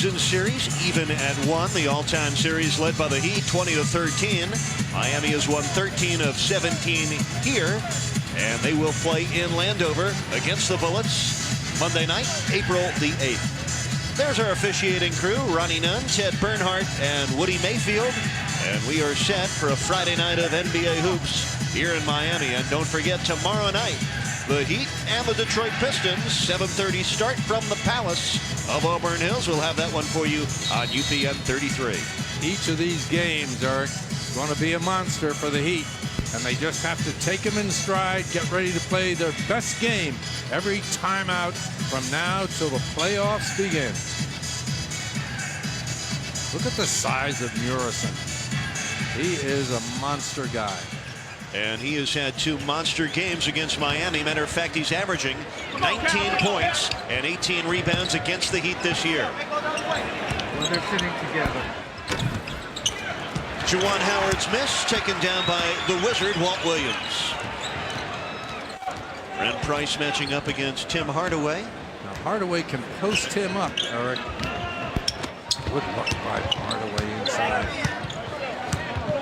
Boston series even at 1. The all-time series led by the Heat 20-13. Miami has won 13 of 17 here, and they will play in Landover against the Bullets Monday night, April the 8th. There's our officiating crew: Ronnie Nunn, Ted Bernhardt, and Woody Mayfield. And we are set for a Friday night of NBA hoops here in Miami. And don't forget, tomorrow night, the Heat and the Detroit Pistons, 7:30 start from the Palace of Auburn Hills. We'll have that one for you on UPN 33. Each of these games are going to be a monster for the Heat, and they just have to take them in stride, get ready to play their best game every time out from now till the playoffs begin. Look at the size of Murison. He is a monster guy. And he has had 2 monster games against Miami. Matter of fact, he's averaging 19 points and 18 rebounds against the Heat this year. Well, they're sitting together. Juwan Howard's miss taken down by the Wizard, Walt Williams. Brent Price matching up against Tim Hardaway. Now Hardaway can post him up, Eric. Good luck by Hardaway inside.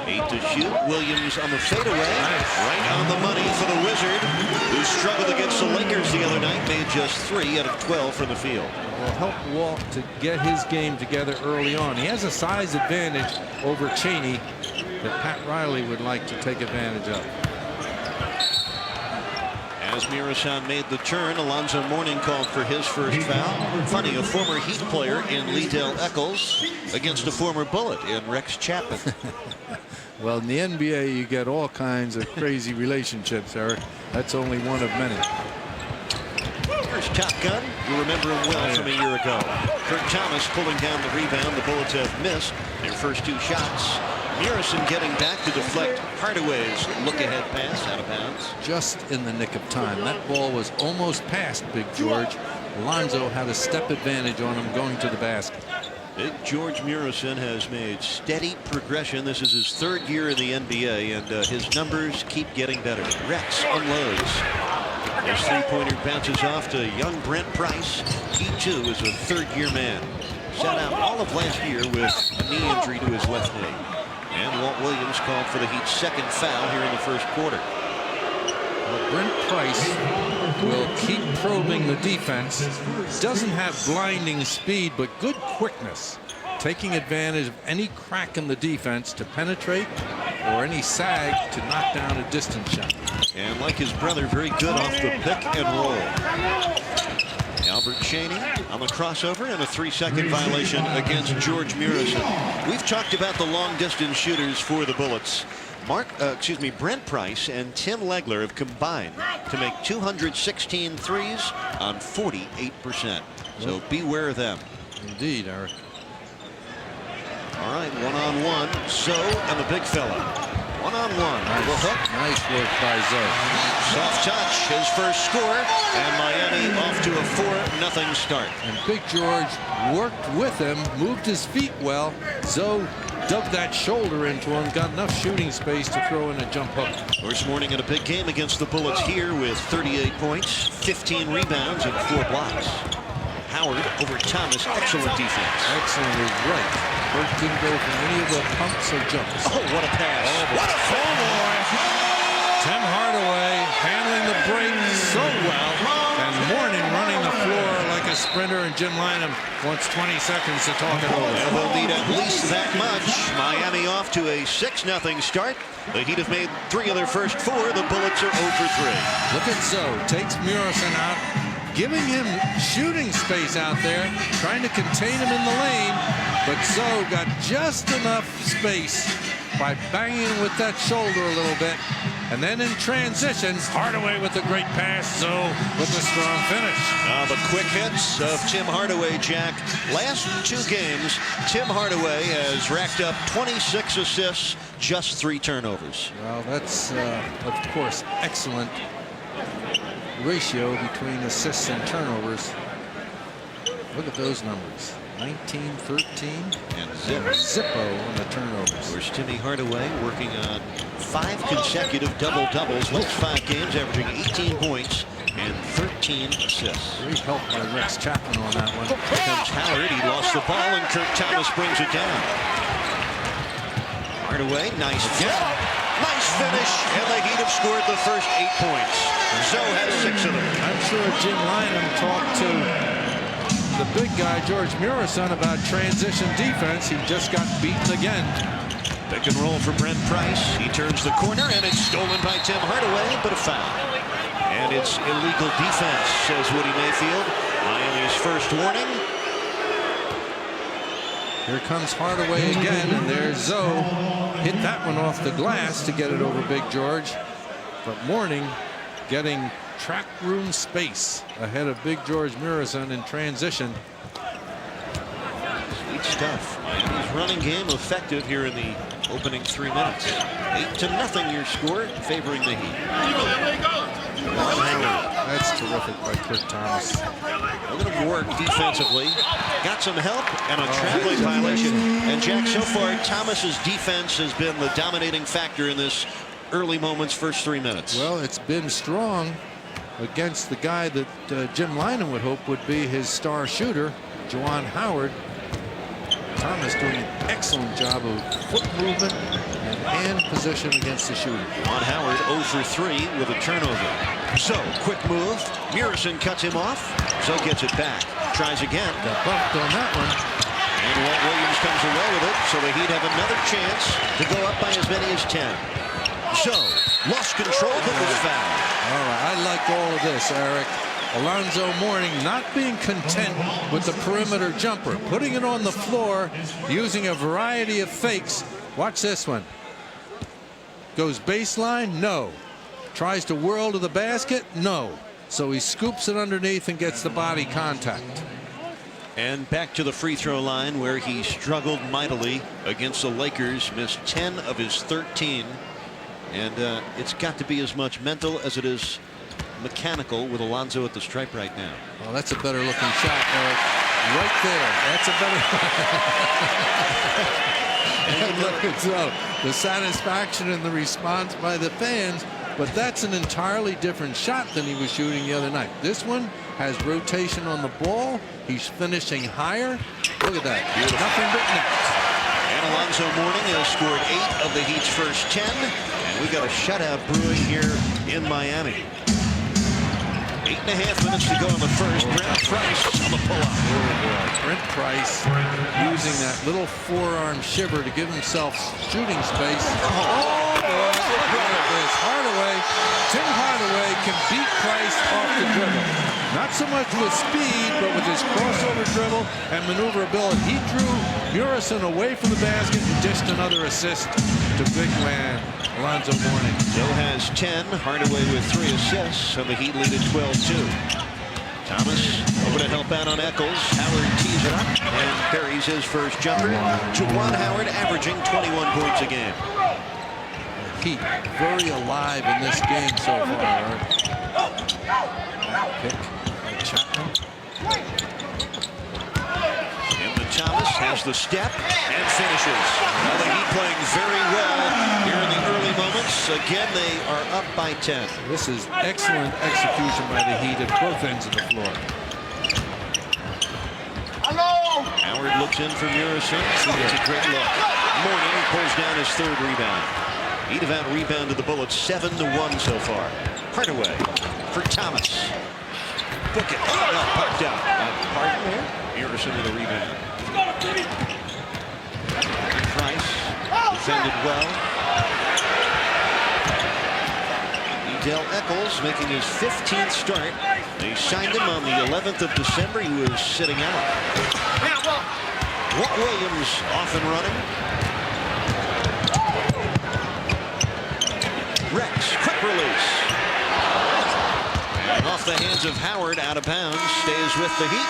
8 to shoot. Williams on the fadeaway. Nice. Right on the money for the Wizard, who struggled against the Lakers the other night. Made just 3 out of 12 from the field. Will help Walt to get his game together early on. He has a size advantage over Chaney that Pat Riley would like to take advantage of. As Murison made the turn, Alonzo Mourning called for his first foul. Funny, a former Heat player in Liddell Eccles against a former Bullet in Rex Chapman. Well, in the NBA, you get all kinds of crazy relationships, Eric. That's only one of many. Here's Top Gun. You remember him well from a year ago. Kurt Thomas pulling down the rebound. The Bullets have missed their first 2 shots. Murison getting back to deflect Hardaway's look-ahead pass out of bounds. Just in the nick of time. That ball was almost past Big George. Alonzo had a step advantage on him going to the basket. Big George Murison has made steady progression. This is his 3rd year in the NBA, and his numbers keep getting better. Rex unloads. His 3-pointer bounces off to young Brent Price. He, too, is a 3rd-year man. Sat out all of last year with a knee injury to his left knee. And Walt Williams called for the Heat's 2nd foul here in the first quarter. Well, Brent Price will keep probing the defense. Doesn't have blinding speed, but good quickness. Taking advantage of any crack in the defense to penetrate or any sag to knock down a distance shot. And like his brother, very good off the pick and roll. Albert Chaney on the crossover and a 3-second violation against George Murison. We've talked about the long-distance shooters for the Bullets. Brent Price and Tim Legler have combined to make 216 threes on 48%. So beware of them. Indeed, Eric. All right, one-on-one. Zoe and the big fella. One-on-one. Nice work by Zoe. Soft touch, his first score, and Miami off to a 4-0 start. And Big George worked with him, moved his feet well. Zoe dug that shoulder into him, got enough shooting space to throw in a jump hook. First Mourning in a big game against the Bullets here with 38 points, 15 rebounds, and 4 blocks. Howard over Thomas, excellent defense. Excellent is right. Burt didn't go for any of the pumps or jumps. Oh, what a pass. Oh, what a fall boy. Tim Hardaway handling the break so well. And Mourning running the floor like a sprinter, and Jim Lynam wants 20 seconds to talk it over. And they'll need at least that much. Miami off to a 6-0 start. The Heat have made 3 of their first 4. The Bullets are 0 for 3. Look at Zoe. Takes Murison out, giving him shooting space out there, trying to contain him in the lane. But Zoe got just enough space by banging with that shoulder a little bit. And then in transition, Hardaway with a great pass, Zoe with a strong finish. The quick hits of Tim Hardaway, Jack. Last 2 games, Tim Hardaway has racked up 26 assists, just 3 turnovers. Well, that's, of course, excellent ratio between assists and turnovers. Look at those numbers. 19-13 and Zippo on the turnovers. Where's Timmy Hardaway working on 5 consecutive double-doubles. Last 5 games, averaging 18 points, and 13 assists. Great help by Rex Chapman on that one. Here comes Howard. He lost the ball, and Kurt Thomas brings it down. Hardaway, nice jump. Nice finish, and the Heat have scored the first 8 points. So has 6 of them. I'm sure Jim Lynam talked to the big guy, George Murison, about transition defense. He just got beaten again. Pick and roll for Brent Price. He turns the corner, and it's stolen by Tim Hardaway, but a foul. And it's illegal defense, says Woody Mayfield. Miami's first warning. Here comes Hardaway again, and there's Zoe. Hit that one off the glass to get it over Big George. But Mourning getting track room space ahead of Big George Murison in transition. Sweet stuff. Miami's running game effective here in the opening 3 minutes. 8-0 your score, favoring the Heat. That's terrific by Kurt Thomas. A little work defensively. Got some help and a traveling violation. And Jack, so far, Thomas's defense has been the dominating factor in this early moments, first 3 minutes. Well, it's been strong against the guy that Jim Lynam would hope would be his star shooter, Juwan Howard. Thomas doing an excellent job of foot movement and hand position against the shooter. Juwan Howard 0 for 3 with a turnover. So, quick move. Murison cuts him off. So gets it back. Tries again. Got bumped on that one. And Walt Williams comes away with it. So the Heat have another chance to go up by as many as 10. So, lost control, but was fouled. All right, I like all of this, Eric. Alonzo Mourning not being content with the perimeter jumper, putting it on the floor, using a variety of fakes. Watch this one. Goes baseline, no. Tries to whirl to the basket, no. So he scoops it underneath and gets the body contact. And back to the free throw line where he struggled mightily against the Lakers, missed 10 of his 13. And it's got to be as much mental as it is mechanical with Alonzo at the stripe right now. Well, that's a better looking shot, Eric. Right there. That's a better. And look at the satisfaction and the response by the fans. But that's an entirely different shot than he was shooting the other night. This one has rotation on the ball. He's finishing higher. Look at that. Beautiful. Nothing but net. And Alonzo Mourning has scored 8 of the Heat's first 10. And we got a shutout brewing here in Miami. 8.5 minutes to go in the first. Brent Price on the pull-up. Brent Price using that little forearm shiver to give himself shooting space. Oh, boy. Look at this. Hardaway. Tim Hardaway can beat Price off the dribble. Not so much with speed, but with his crossover dribble and maneuverability. He drew Murison away from the basket and dished another assist to big man Alonzo Mourning. Joe has 10. Hardaway with 3 assists. So the Heat lead at 12-2. Thomas over to help out on Eccles. Howard tees it up and buries his first jumper. Juwan Howard averaging 21 points a game. Heat very alive in this game so far. That pick by Chapman. And the Thomas has the step and finishes. Now the Heat playing very well here in the early moments. Again, they are up by 10. This is excellent execution by the Heat at both ends of the floor. Howard looks in for Murison. It's a great look. Mourning pulls down his 3rd rebound. Heat have out-rebounded the Bullets 7-1 so far. Hardaway for Thomas. Book it. Oh, no, popped out. Pardon? Murison with a rebound. Price defended well. Edel Eccles making his 15th start. They signed him on the 11th of December. He was sitting out. Walt Williams off and running. Rex, quick release. And off the hands of Howard, out of bounds, stays with the Heat.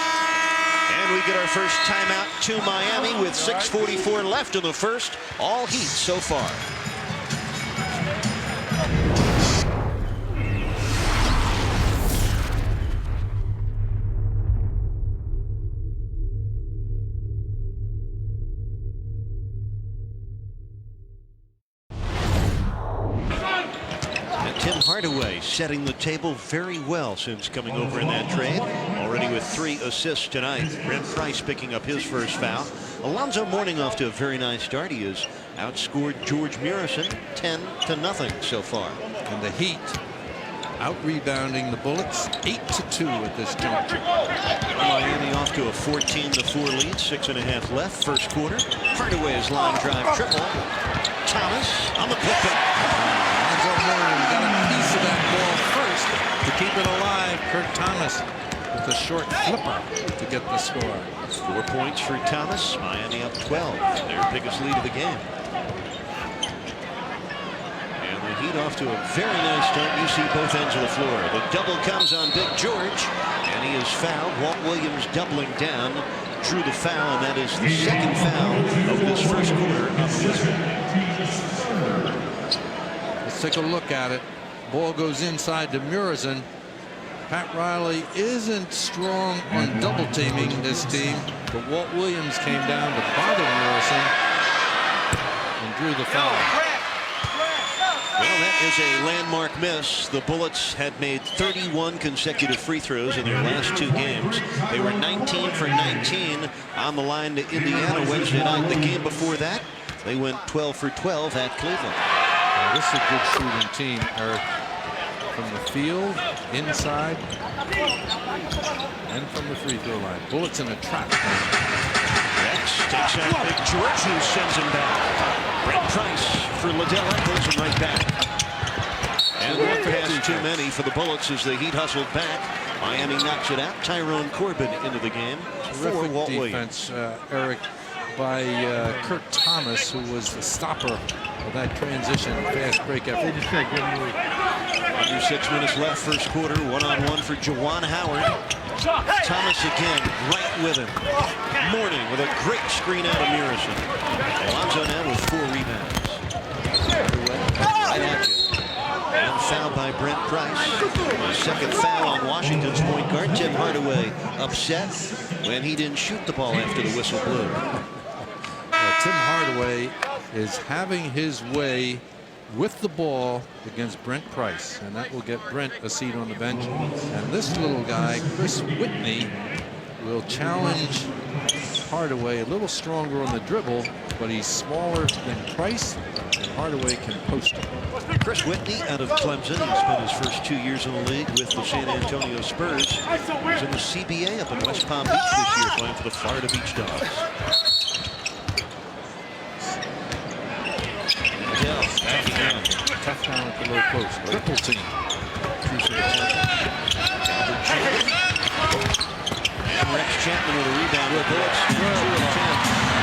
And we get our first timeout to Miami with 6:44 left in the first. All Heat so far. Tim Hardaway setting the table very well since coming over in that trade. Already with 3 assists tonight. Brent Price picking up his first foul. Alonzo Mourning off to a very nice start. He has outscored George Murison 10-0 so far. And the Heat out-rebounding the Bullets 8-2 at this juncture. Miami off to a 14-4 lead. 6.5 left. First quarter. Hardaway's line drive triple. Thomas on the putback. Alonzo Mourning got a piece of that ball first to keep it alive. Kurt Thomas with a short flipper to get the score. 4 points for Thomas. Miami up 12. Their biggest lead of the game. And the Heat off to a very nice start. You see both ends of the floor. The double comes on Big George, and he is fouled. Walt Williams doubling down, drew the foul, and that is the second foul of this first quarter of the Wizards. Let's take a look at it. Ball goes inside to Murison. Pat Riley isn't strong on double teaming this team, but Walt Williams came down to bother Murison and drew the foul. Well, that is a landmark miss. The Bullets had made 31 consecutive free throws in their last 2 games. They were 19 for 19 on the line to Indiana Wednesday night. The game before that, they went 12 for 12 at Cleveland. Now, this is a good shooting team, Eric. From the field, inside, and from the free throw line. Bullets in a trap. Rex takes out Big George, who sends him back. Brent Price for Liddell, pulls him right back. And one pass too many for the Bullets as the Heat hustled back. Miami knocks it out. Tyrone Corbin into the game for Terrific Walt Williams. defense, Eric, by Kurt Thomas, who was the stopper of that transition fast break effort. They just said good move. Under 6 minutes left, first quarter. 1-on-1 for Juwan Howard. Thomas again, right with him. Mourning with a great screen out of Murison. Alonzo now with 4 rebounds. Right at you. And fouled by Brent Price. The second foul on Washington's point guard. Tim Hardaway upset when he didn't shoot the ball after the whistle blew. Tim Hardaway is having his way with the ball against Brent Price, and that will get Brent a seat on the bench. And this little guy, Chris Whitney, will challenge Hardaway, a little stronger on the dribble, but he's smaller than Price, and Hardaway can post him. Chris Whitney out of Clemson. He spent his first 2 years in the league with the San Antonio Spurs. He's in the CBA up in West Palm Beach this year, playing for the Florida Beach Dogs. Liddell backing down. Tough down at the low post. Triple team. And Rex Chapman with a rebound with Bullets. 2 of 10.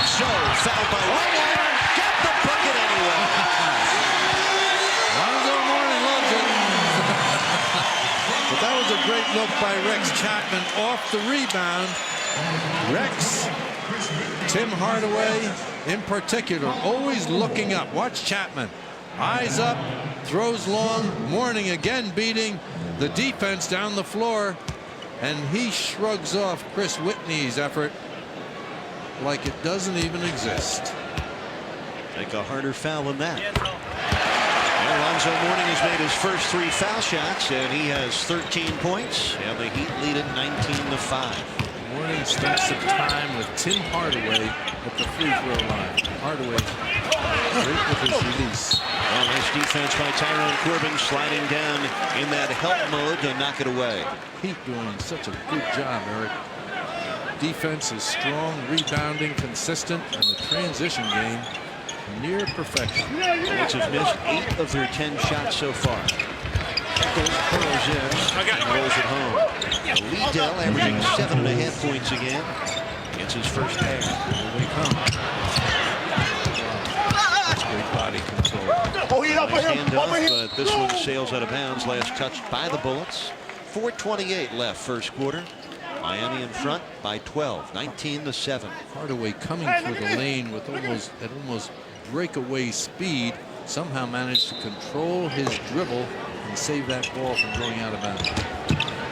So fouled by Whitney. Got the bucket anyway. Alonzo Mourning loves it. But that was a great look by Rex Chapman off the rebound. Rex, Tim Hardaway in particular, always looking up. Watch Chapman. Eyes up, throws long. Mourning again beating the defense down the floor. And he shrugs off Chris Whitney's effort like it doesn't even exist. Take a harder foul than that. Alonzo Mourning has made his first 3 foul shots, and he has 13 points, and the Heat lead it 19-5. Mourning spent some time with Tim Hardaway at the free throw line. Hardaway great with his release. Well, nice defense by Tyrone Corbin, sliding down in that help mode to knock it away. Heat doing such a good job, Eric. Defense is strong, rebounding, consistent, and the transition game near perfection. Bullets have missed 8 of their 10 shots so far. Eccles curls in and rolls it home. Liddell averaging 7.5 points a game. Gets his first pair. Here they come. That's great body control. Nice handoff, but this one sails out of bounds. Last touched by the Bullets. 4:28 left first quarter. Miami in front by 12, 19-7. Hardaway coming through the lane with almost breakaway speed. Somehow managed to control his dribble and save that ball from going out of bounds.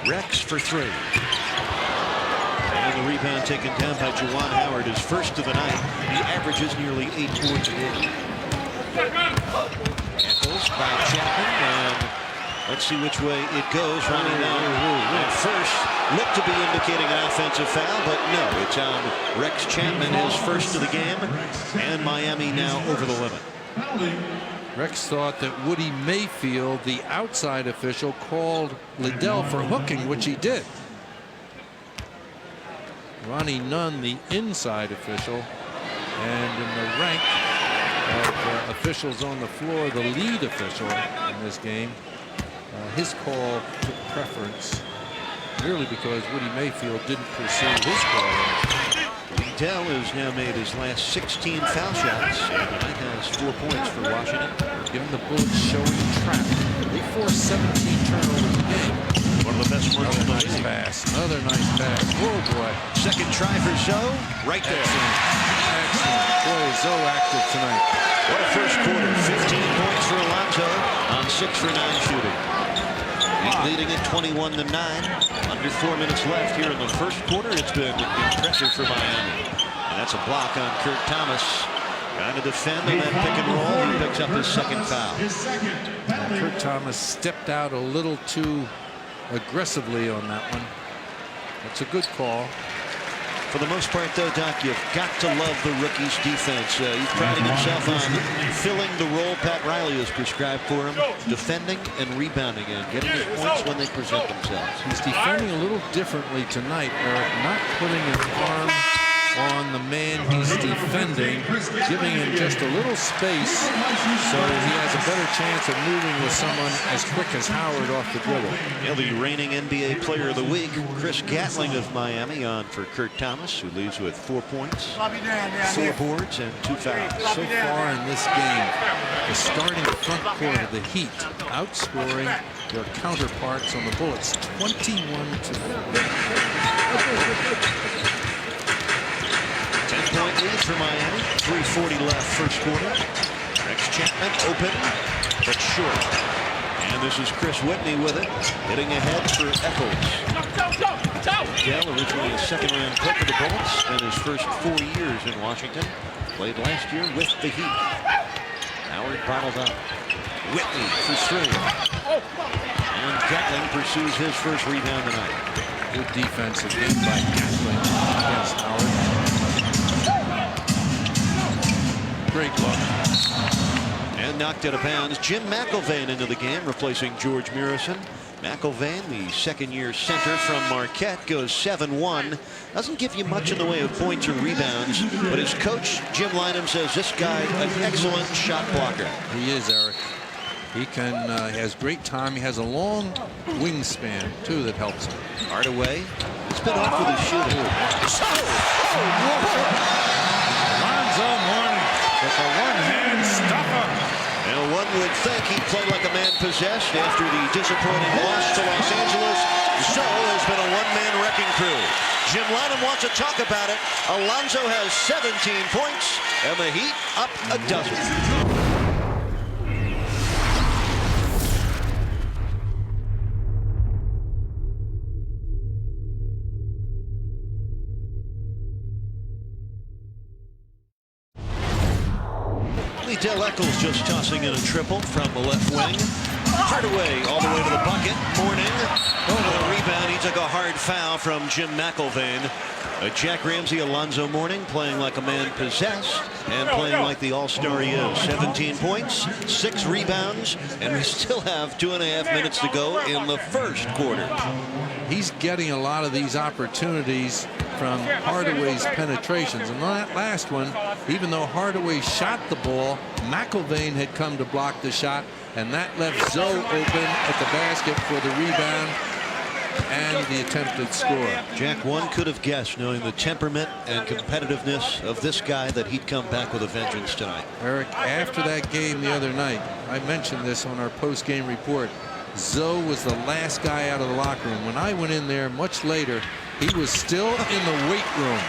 Rex for 3. And the rebound taken down by Juwan Howard, his first of the night. He averages nearly 8 points a game. Eccles by Chapman, and Let's see which way it goes. Ronnie Nunn at first looked to be indicating an offensive foul, but no, it's on Rex Chapman, his first of the game, and Miami now over the limit. Rex thought that Woody Mayfield, the outside official, called Liddell for hooking, which he did. Ronnie Nunn, the inside official, and in the rank of officials on the floor, the lead official in this game, his call took preference merely because Woody Mayfield didn't pursue his call. Liddell has now made his last 16 foul shots, and tonight has 4 points for Washington. Given the Bullets showing trap, they forced 17 turnovers a game. One of the best ones in the league. Another nice pass. Oh boy. Second try for Zoe, right there. Excellent. Boy, Zoe active tonight. What a first quarter. 15 points for Alonzo on 6 for 9 shooting. He's leading it 21-9. Under 4 minutes left here in the first quarter. It's been impressive for Miami. And that's a block on Kurt Thomas. Trying to defend on that pick and roll. He picks up his second foul. Kurt Thomas stepped out a little too aggressively on that one. That's a good call. For the most part, though, Doc, you've got to love the rookie's defense. He's priding himself on filling the role Pat Riley has prescribed for him, defending and rebounding and getting his points when they present themselves. He's defending a little differently tonight, Eric, not putting his arm on the man he's defending, giving him just a little space so he has a better chance of moving with someone as quick as Howard off the dribble. Yeah, the reigning NBA Player of the Week, Chris Gatling of Miami, on for Kurt Thomas, who leads with 4 points, 4 boards, and 2 fouls. So far in this game, the starting front court of the Heat outscoring their counterparts on the Bullets 21-4. 10-point lead for Miami. 3:40 left first quarter. Rex Chapman open, but short. And this is Chris Whitney with it, hitting ahead for Eccles. Dell, originally a second-round pick of the Bullets, spent his first 4 years in Washington. Played last year with the Heat. Howard bottled up. Whitney for 3. And Gatling pursues his first rebound tonight. Good defense again by Gatling against Howard. Great look. And knocked out of bounds. Jim McIlvaine into the game, replacing George Murison. McIlvaine, the second-year center from Marquette, goes 7-1. Doesn't give you much in the way of points or rebounds, but his coach, Jim Lynam, says this guy an excellent shot blocker. He is, Eric. He can. He has great time. He has a long wingspan too that helps him. Hardaway, it's been off with his shooting. Alonzo Mourning with a one-hand stopper. Now one would think he played like a man possessed after the disappointing loss to Los Angeles. So has been a one-man wrecking crew. Jim Lynam wants to talk about it. Alonzo has 17 points, and the Heat up a dozen. Dell Eccles just tossing in a triple from the left wing. Hardaway all the way to the bucket. Mourning over the rebound. He took a hard foul from Jim McIlvaine. Jack Ramsey, Alonzo Mourning playing like a man possessed and playing like the all-star he is. 17 points, 6 rebounds, and we still have 2.5 minutes to go in the first quarter. He's getting a lot of these opportunities from Hardaway's penetrations. And that last one, even though Hardaway shot the ball, McIlvaine had come to block the shot, and that left Zoe open at the basket for the rebound and the attempted score. Jack, one could have guessed, knowing the temperament and competitiveness of this guy, that he'd come back with a vengeance tonight. Eric, after that game the other night, I mentioned this on our post-game report, Zoe was the last guy out of the locker room. When I went in there much later, he was still in the weight room,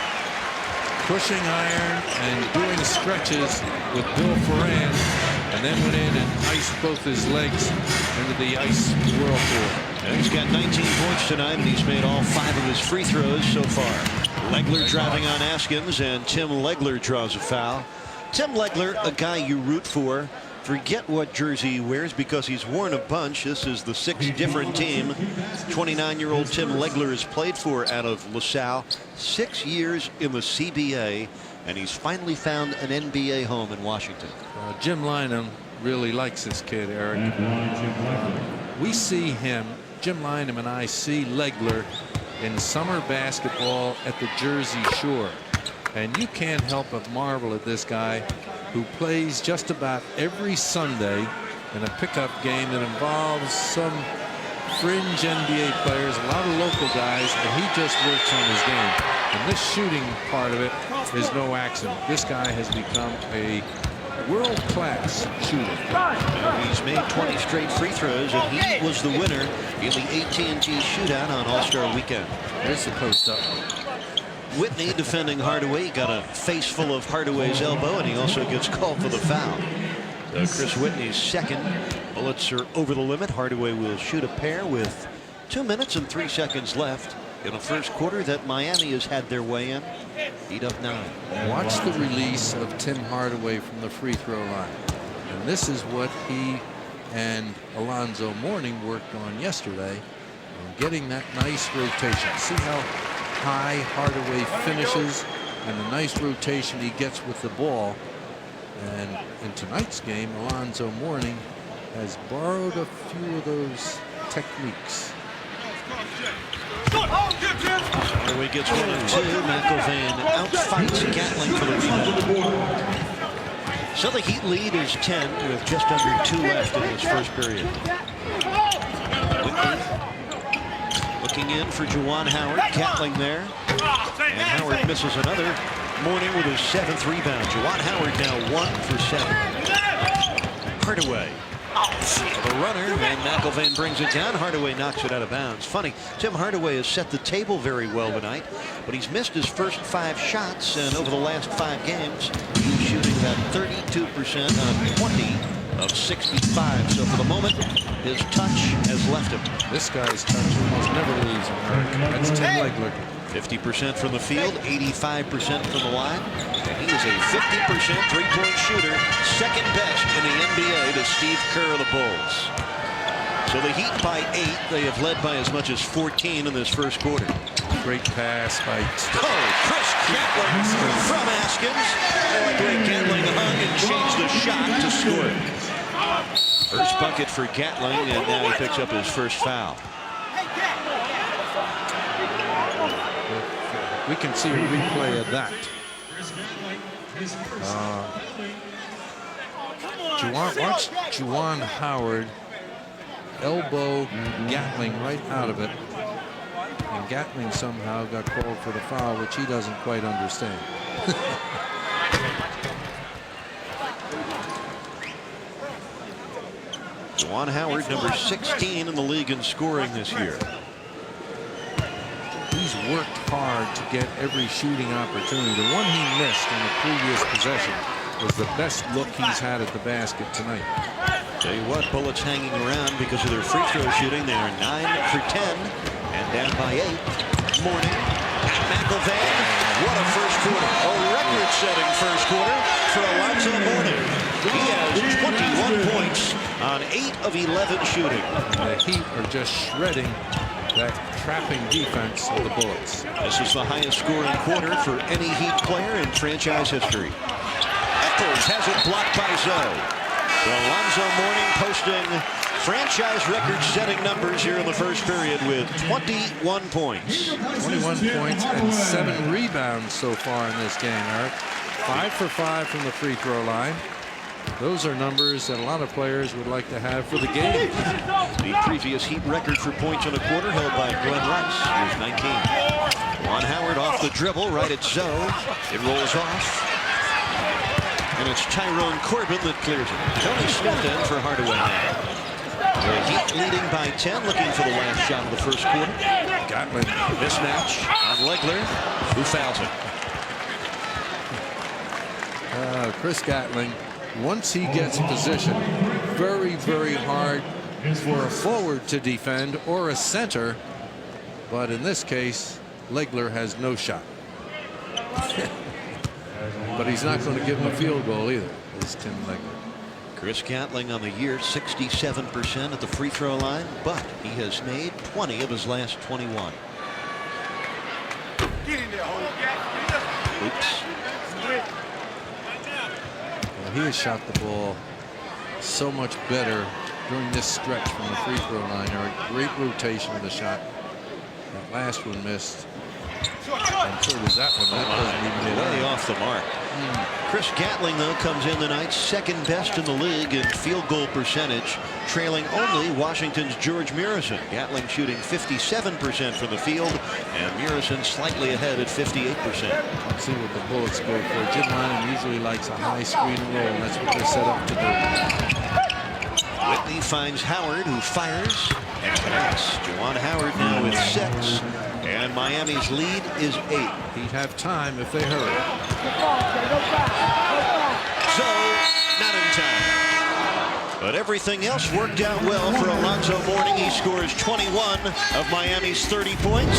pushing iron and doing stretches with Bill Ferran, and then went in and iced both his legs into the ice whirlpool. And he's got 19 points tonight, and he's made all 5 of his free throws so far. Legler driving on Askins, and Tim Legler draws a foul. Tim Legler, a guy you root for, Forget what jersey he wears because he's worn a bunch. This is the 6th different team 29-year-old Tim Legler has played for out of LaSalle. 6 years in the CBA, and he's finally found an NBA home in Washington. Jim Lynam really likes this kid, Eric. We see him, Jim Lynam and I see Legler in summer basketball at the Jersey Shore. And you can't help but marvel at this guy who plays just about every Sunday in a pickup game that involves some fringe NBA players, a lot of local guys, and he just works on his game. And this shooting part of it is no accident. This guy has become a world-class shooter. He's made 20 straight free throws, and he was the winner in the AT&T shootout on All-Star Weekend. There's the post up. Whitney defending Hardaway, got a face full of Hardaway's elbow, and he also gets called for the foul. So Chris Whitney's second. Bullets are over the limit. Hardaway will shoot a pair with 2 minutes and 3 seconds left in a first quarter that Miami has had their way in. Heat up 9. Watch the release of Tim Hardaway from the free throw line. And this is what he and Alonzo Mourning worked on yesterday, on getting that nice rotation. See how high Hardaway finishes and the nice rotation he gets with the ball. And in tonight's game, Alonzo Mourning has borrowed a few of those techniques. Hardaway gets 1 of 2. McIlvain outfights Gatling for the rebound. So the Heat lead is 10 with just under 2 left in this first period. Whitney looking in for Juwan Howard. Gatling there. And Howard misses another. Mourning with his 7th rebound. Juwan Howard now 1 for 7. Hardaway. The runner, and McIlvain brings it down. Hardaway knocks it out of bounds. Funny, Tim Hardaway has set the table very well tonight, but he's missed his first 5 shots, and over the last 5 games, he's shooting about 32% on 20 of 65. So for the moment, his touch has left him. This guy's touch almost never leaves him, Eric. That's Tim Legler. 50% from the field, 85% from the line. And he is a 50% three-point shooter, second best in the NBA to Steve Kerr of the Bulls. So the Heat by 8. They have led by as much as 14 in this first quarter. Great pass by Chris Gatling from Askins. And Gatling hung and changed the shot to score. First bucket for Gatling, and now he picks up his first foul. We can see a replay of that. Watch Juwan Howard elbow Gatling right out of it. And Gatling somehow got called for the foul, which he doesn't quite understand. Juwan Howard, number 16 in the league in scoring this year. He's worked hard to get every shooting opportunity. The one he missed on the previous possession was the best look he's had at the basket tonight. Tell you what, Bullets hanging around because of their free throw shooting. They are 9 for 10 and down by 8. Mourning at McIlvain. What a first quarter. A record-setting first quarter for Alonzo Mourning. He has 21 points on 8 of 11 shooting. And the Heat are just shredding that trapping defense of the Bullets. This is the highest scoring quarter for any Heat player in franchise history. Eccles has it blocked by Zoe. So Alonzo Mourning posting franchise record-setting numbers here in the first period with 21 points. 21 points and 7 rebounds so far in this game, Eric. 5 for 5 from the free throw line. Those are numbers that a lot of players would like to have for the game. The previous Heat record for points in a quarter held by Glenn Rice. He was 19. Juwan Howard off the dribble right at Zoe. It rolls off. And it's Tyrone Corbin that clears it. Tony Smith in for Hardaway now. The Heat leading by 10, looking for the last shot of the first quarter. Gatling mismatch on Legler, who fouls it. Chris Gatling, once he gets position, very, very hard for a forward to defend or a center. But in this case, Legler has no shot. But he's not going to give him a field goal either, is Tim Legler. Chris Gatling on the year 67% at the free throw line, but he has made 20 of his last 21. Oops. Well, he has shot the ball so much better during this stretch from the free throw line. A great rotation of the shot. That last one missed. And so does that one. That doesn't even hit way off the mark. Chris Gatling, though, comes in tonight second best in the league in field goal percentage, trailing only Washington's George Murison. Gatling shooting 57% from the field, and Murison slightly ahead at 58%. Let's see what the Bullets go for. Jim Lynam usually likes a high screen and roll, and that's what they're set up to do. Whitney finds Howard, who fires and connects. Juwan Howard now with 6. And Miami's lead is 8. He'd have time if they hurry. So, not in time. But everything else worked out well for Alonzo Mourning. He scores 21 of Miami's 30 points.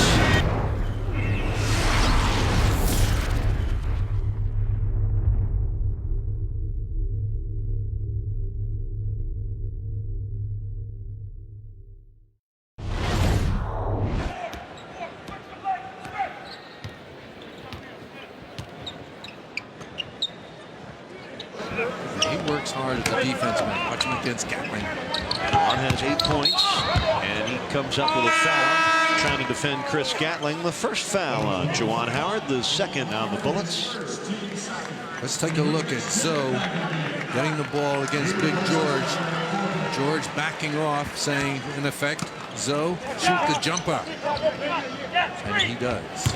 He works hard at the defense, man. Watch him against Gatling. Juwan has 8 points, and he comes up with a foul, trying to defend Chris Gatling. The first foul on Juwan Howard, the second on the Bullets. Let's take a look at Zoe getting the ball against Big George. George backing off, saying, in effect, Zoe, shoot the jumper. And he does.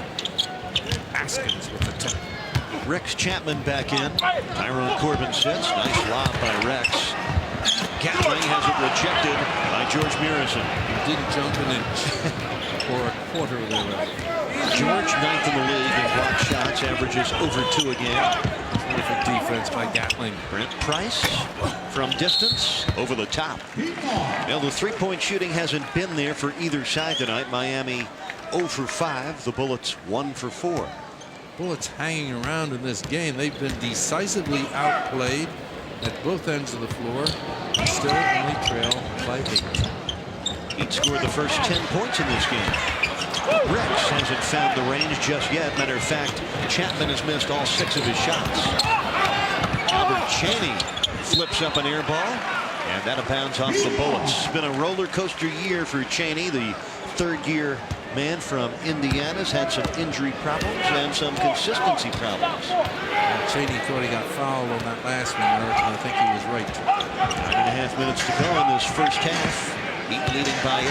Askins with the tip. Rex Chapman back in. Tyrone Corbin sits. Nice lob by Rex. Gatling has it rejected by George Murison. He didn't jump an inch or a quarter of the way. George, 9th in the league in block shots, averages over 2 a game. Terrific defense by Gatling. Brent Price from distance, over the top. Now the three-point shooting hasn't been there for either side tonight. Miami 0 for 5. The Bullets 1 for 4. Bullets hanging around in this game. They've been decisively outplayed at both ends of the floor. Still only trail by 8. Each scored the first 10 points in this game. Rex hasn't found the range just yet. Matter of fact, Chapman has missed all 6 of his shots. Albert Chaney flips up an air ball, and that bounds off the Bullets. It's been a roller coaster year for Chaney, the third-year man from Indiana's had some injury problems and some consistency problems. And Chaney thought he got fouled on that last one, and I think he was right. 9.5 minutes to go in this first half. Heat leading by 8.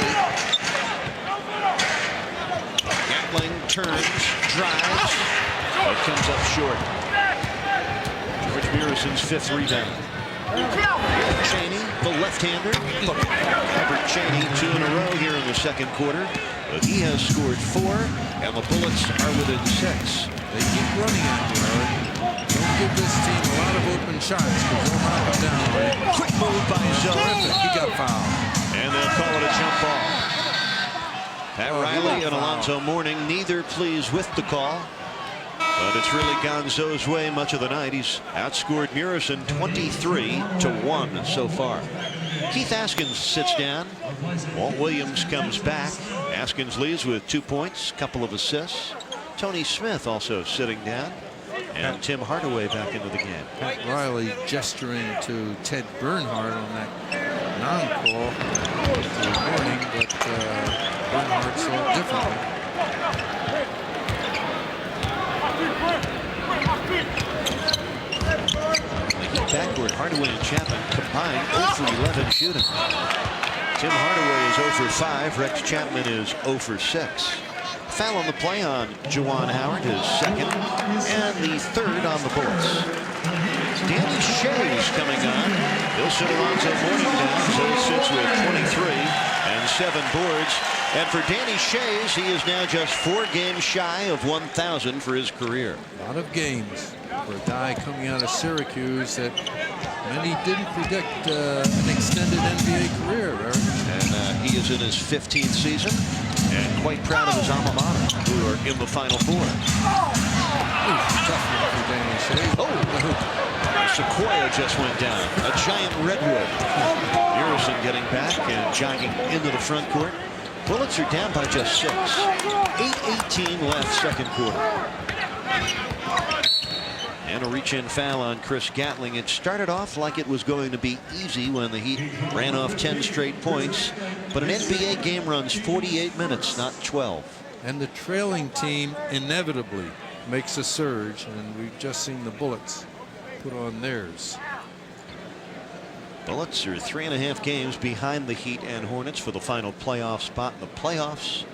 Gatling turns, drives, but comes up short. George Murison's 5th rebound. Chaney, the left-hander. Albert Chaney, 2 in a row here in the second quarter. But he has scored 4, and the Bullets are within 6. They keep running at you, Eric. Don't give this team a lot of open shots because they'll knock them down. Right? Quick move by Zoe. He got fouled. And they'll call it a jump ball. Pat Riley and foul. Alonzo Mourning neither pleased with the call. But it's really gone Zoe's way much of the night. He's outscored Murison 23-1 so far. Keith Askins sits down. Walt Williams comes back. Askins leaves with 2 points, couple of assists. Tony Smith also sitting down. And Tim Hardaway back into the game. Pat Riley gesturing to Ted Bernhardt on that non-call this morning, but Bernhardt saw it differently. Backward, Hardaway and Chapman combined 0 for 11 shooting. Tim Hardaway is 0 for 5. Rex Chapman is 0 for 6. Foul on the play on Juwan Howard, his 2nd, and the 3rd on the Bullets. Danny Shea is coming on. He'll sit Alonzo Mourning down. Zoe sits with 23 and 7 boards. And for Danny Shea, he is now just 4 games shy of 1,000 for his career. A lot of games for a guy coming out of Syracuse that many didn't predict an extended NBA career, Eric. And he is in his 15th season and quite proud of his alma mater, who are in the Final Four. Tough one for Danny Shea. Oh, sequoia just went down. A giant redwood. Murison getting back and jogging into the front court. Bullets are down by just 6. 8:18 left, second quarter. And a reach-in foul on Chris Gatling. It started off like it was going to be easy when the Heat ran off 10 straight points. But an NBA game runs 48 minutes, not 12. And the trailing team inevitably makes a surge, and we've just seen the Bullets put on theirs. Bullets are 3.5 games behind the Heat and Hornets for the final playoff spot in the playoffs.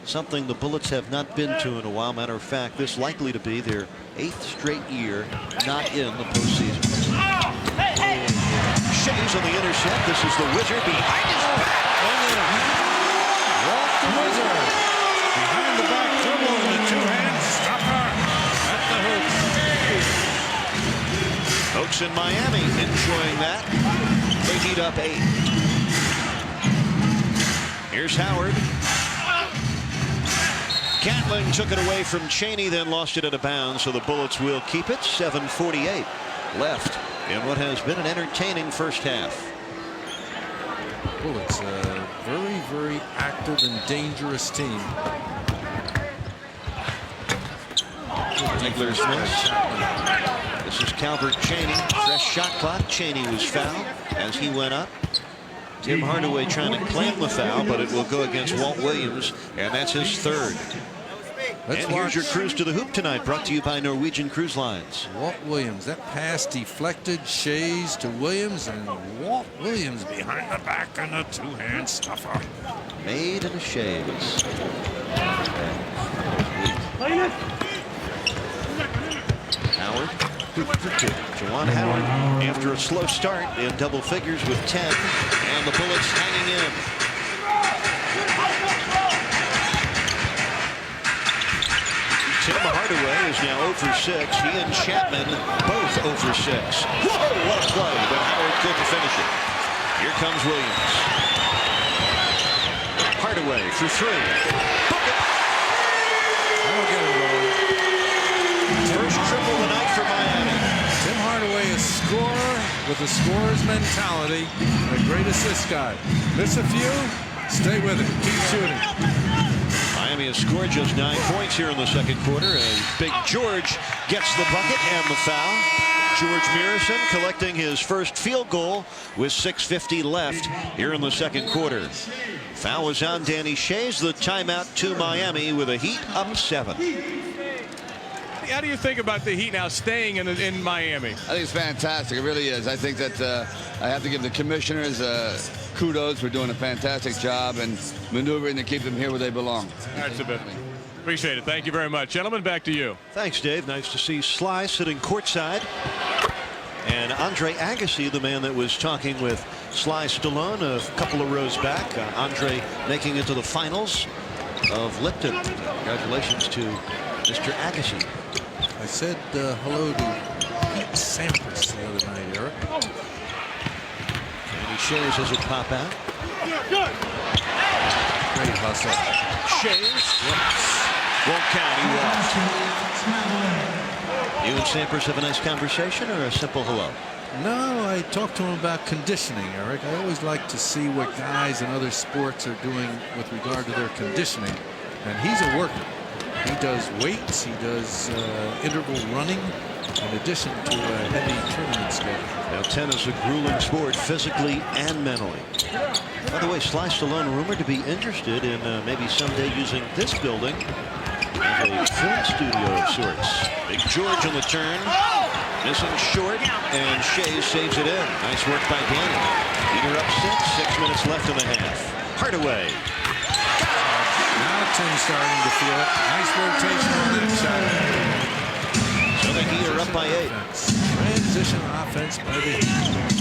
Something the Bullets have not been to in a while. Matter of fact, this likely to be their 8th straight year not in the postseason. Shays on the intercept. This is the Wizard behind his back. Walt the Wizard behind the back dribble and the two-hand stopper at the hooks. Folks in Miami enjoying that. They Heat up 8. Here's Howard. Gatling took it away from Chaney, then lost it out of bounds, so the Bullets will keep it. 7:48 left in what has been an entertaining first half. Bullets, a very, very active and dangerous team. Ziegler's miss. This is Calvert Chaney. Fresh shot clock. Chaney was fouled as he went up. Tim Hardaway trying to claim the foul, but it will go against Walt Williams, and that's his 3rd. And here's your cruise to the hoop tonight, brought to you by Norwegian Cruise Lines. Walt Williams, that pass deflected. Shays to Williams, and Walt Williams behind the back and a two-hand stuffer. Made in a Shays. Howard. Juwan Howard, after a slow start in double figures with 10, and the Bullets hanging in. Tim Hardaway is now 0 for 6. He and Chapman both 0 for 6. Whoa, what a play, but Howard couldn't finish it. Here comes Williams. Hardaway for 3. Book it. That'll get it rolling. First triple of the night for Miami. Tim Hardaway, a scorer with a scorer's mentality, a great assist guy. Miss a few, stay with it, keep shooting. Miami has scored just 9 points here in the second quarter, and Big George gets the bucket and the foul. George Murison collecting his first field goal with 6:50 left here in the second quarter. Foul was on Danny Shays. The timeout to Miami with a Heat up 7. How do you think about the Heat now staying in Miami? I think it's fantastic. It really is. I think that I have to give the commissioners kudos for doing a fantastic job and maneuvering to keep them here where they belong. That's a bit. Appreciate it. Thank you very much. Gentlemen, back to you. Thanks, Dave. Nice to see Sly sitting courtside. And Andre Agassi, the man that was talking with Sly Stallone a couple of rows back. Andre making it to the finals of Lipton. Congratulations to Mr. Agassi. I said hello to Pete Sampras the other night, Eric. And he shares as it pop out. Great hustle. Shays won't count. He walked. You and Sampras have a nice conversation or a simple hello? No, I talked to him about conditioning, Eric. I always like to see what guys in other sports are doing with regard to their conditioning. And he's a worker. He does weights, he does interval running, in addition to a heavy tournament schedule. Now, tennis is a grueling sport, physically and mentally. By the way, Sly Stallone rumored to be interested in maybe someday using this building as a film studio of sorts. Big George on the turn, missing short, and Shays saves it in. Nice work by Danny. Heater up 6 minutes left in the half. Hardaway. Now Tim's starting to feel it. Nice rotation on the inside. So the Heat are up by 8. Transition offense by the Heat.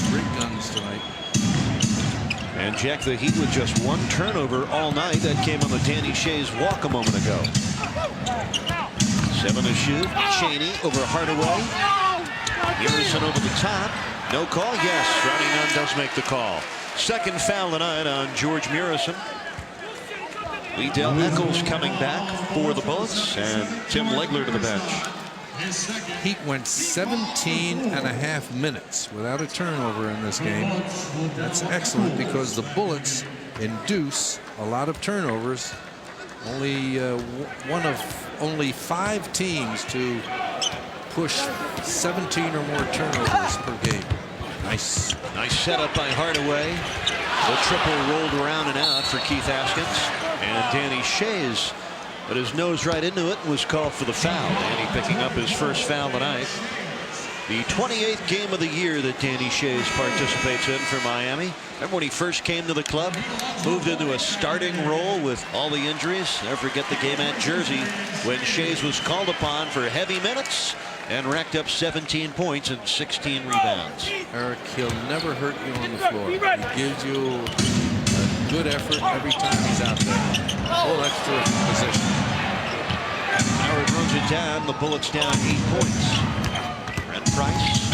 Great guns tonight. And Jack, the Heat with just 1 turnover all night. That came on the Danny Shays walk a moment ago. 7 to shoot. Chaney over Hardaway. Murison over the top. No call? Yes. Ronnie Nunn does make the call. Second foul tonight on George Murison. Liddell Eccles coming back for the Bullets, and Tim Legler to the bench. Heat went 17 and a half minutes without a turnover in this game. That's excellent because the Bullets induce a lot of turnovers. Only one of only 5 teams to push 17 or more turnovers per game. Nice setup by Hardaway. The triple rolled around and out for Keith Askins. And Danny Shays put his nose right into it and was called for the foul. Danny picking up his first foul tonight. The 28th game of the year that Danny Shays participates in for Miami. Remember when he first came to the club? Moved into a starting role with all the injuries. Never forget the game at Jersey when Shays was called upon for heavy minutes and racked up 17 points and 16 rebounds. Eric, he'll never hurt you on the floor. He gives you a good effort every time he's out there. Full extra position. Howard runs it down. The Bullets down 8 points. Brent Price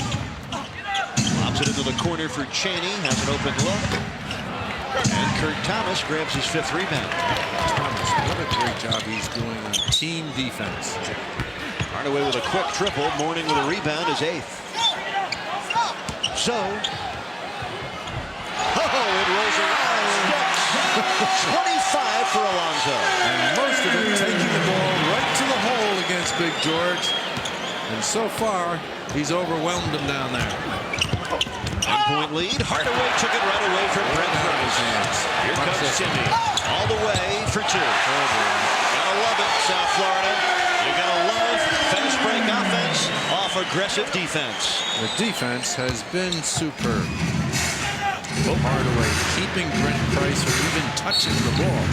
lobs it into the corner for Chaney. Has an open look. And Kurt Thomas grabs his 5th rebound. Thomas, what a great job he's doing on team defense. Hardaway with a quick triple. Mourning with a rebound is 8th. So, it rolls around. 25 for Alonzo. And most of it taking the ball right to the hole against Big George. And so far, he's overwhelmed him down there. 1-point lead. Hardaway took it right away from Brent Price. Here comes Timmy. All the way for 2. Gotta love it, South Florida. You're gonna love fast break offense off aggressive defense. The defense has been superb. Hardaway keeping Brent Price from even touching the ball.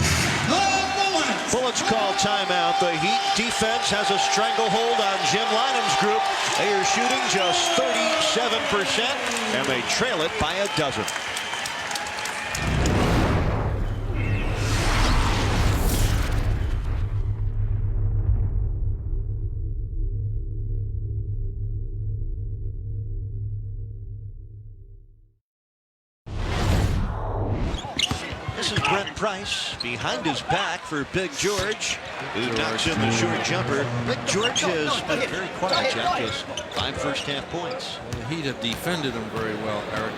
Bullets call timeout. The Heat defense has a stranglehold on Jim Lynam's group. They are shooting just 37%, and they trail it by a dozen. This is Brent Price behind his back for Big George, who knocks in the short jumper. Big George has been very quiet, Jack. Has 5 first-half points. The Heat have defended him very well, Eric.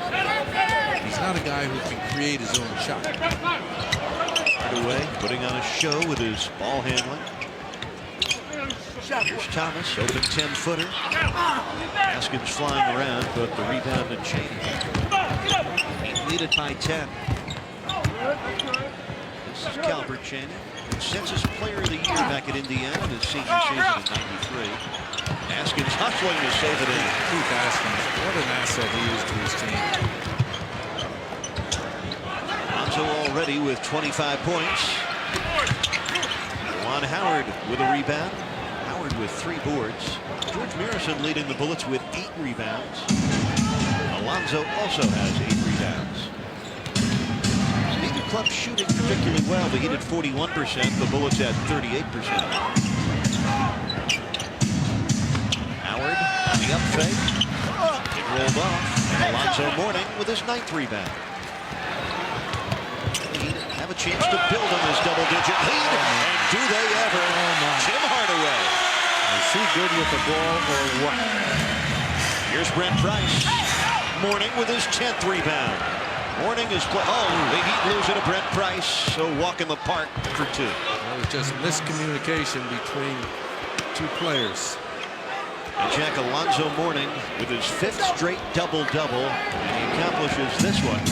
He's not a guy who can create his own shot. Hardaway putting on a show with his ball handling. Here's Thomas, open 10-footer. Askins flying around, but the rebound and Chaney. Heat lead it by 10. This is Calbert Chaney, Consensus Player of the Year back at Indiana in his senior season in '93. Askins hustling to save it in. Keith Askins, what an asset he is to his team. Alonzo already with 25 points. Juwan Howard with a rebound. Howard with 3 boards. George Murison leading the Bullets with 8 rebounds. Alonzo also has 8 rebounds. Neither club shooting particularly well. The Heat at 41%. The Bullets at 38%. Howard on the up fake. It rolled off. And Alonzo Mourning with his 9th rebound. Heat have a chance to build on this double-digit lead. And do they ever? Tim Hardaway. Is he good with the ball or what? Here's Brent Price. Mourning with his 10th rebound. Mourning is the Heat lose it to Brent Price. So walk in the park for 2. That was just miscommunication between 2 players. And Jack, Alonzo Mourning with his 5th straight double-double. And he accomplishes this one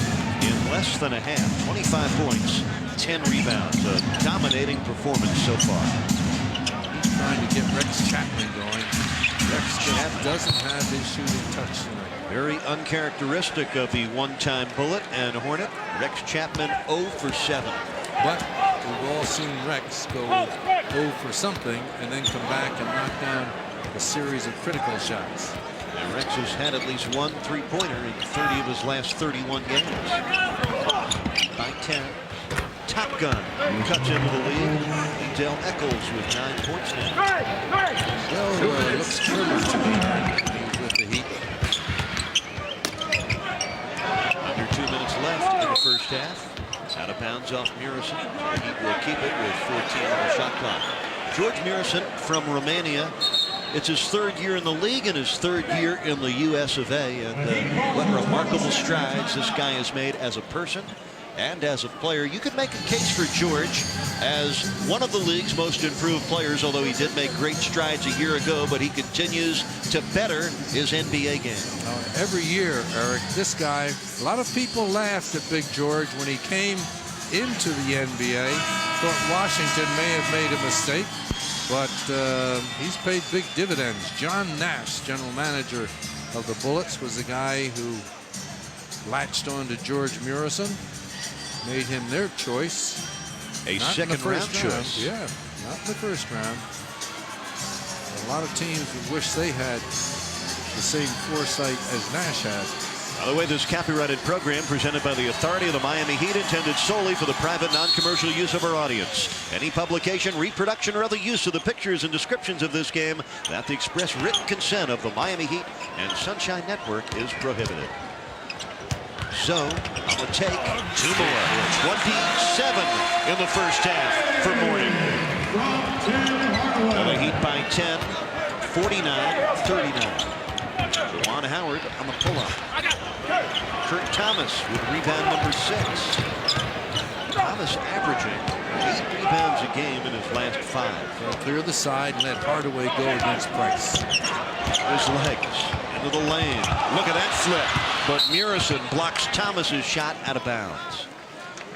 in less than a half. 25 points, 10 rebounds. A dominating performance so far. He's trying to get Rex Chapman going. Rex Chapman doesn't have his shooting touch tonight. Very uncharacteristic of the one-time Bullet and Hornet. Rex Chapman 0 for 7. But we've all seen Rex go 0 for something and then come back and knock down a series of critical shots. And Rex has had at least 1 3-pointer in 30 of his last 31 games. By 10. Top Gun cuts into the lead. Dell Eccles with 9 points now. Dell looks true to me. He's with the Heat. Under 2 minutes left in the first half. Out of bounds off Murison. The Heat will keep it with 14 on the shot clock. George Murison from Romania It's his third year in the league and his third year in the US of A. And what remarkable strides this guy has made as a person and as a player. You could make a case for George as one of the league's most improved players, although he did make great strides a year ago, but he continues to better his NBA game. Every year, Eric, this guy, a lot of people laughed at Big George when he came into the NBA. Thought Washington may have made a mistake, but he's paid big dividends. John Nash, general manager of the Bullets, was the guy who latched on to George Murison, made him their choice. A Not second round choice. Yeah, not in the first round. A lot of teams would wish they had the same foresight as Nash had. By the way, this copyrighted program presented by the authority of the Miami Heat, intended solely for the private, non-commercial use of our audience. Any publication, reproduction, or other use of the pictures and descriptions of this game without the express written consent of the Miami Heat and Sunshine Network is prohibited. So, on the take, two more. 27 in the first half for Mourning. The Heat by 10, 49-39. Juwan Howard on the pull-up. Kurt Thomas with rebound number 6. Thomas averaging 8 rebounds a game in his last 5. So clear the side and let Hardaway go against Price. His legs into the lane. Look at that flip. But Murison blocks Thomas's shot out of bounds.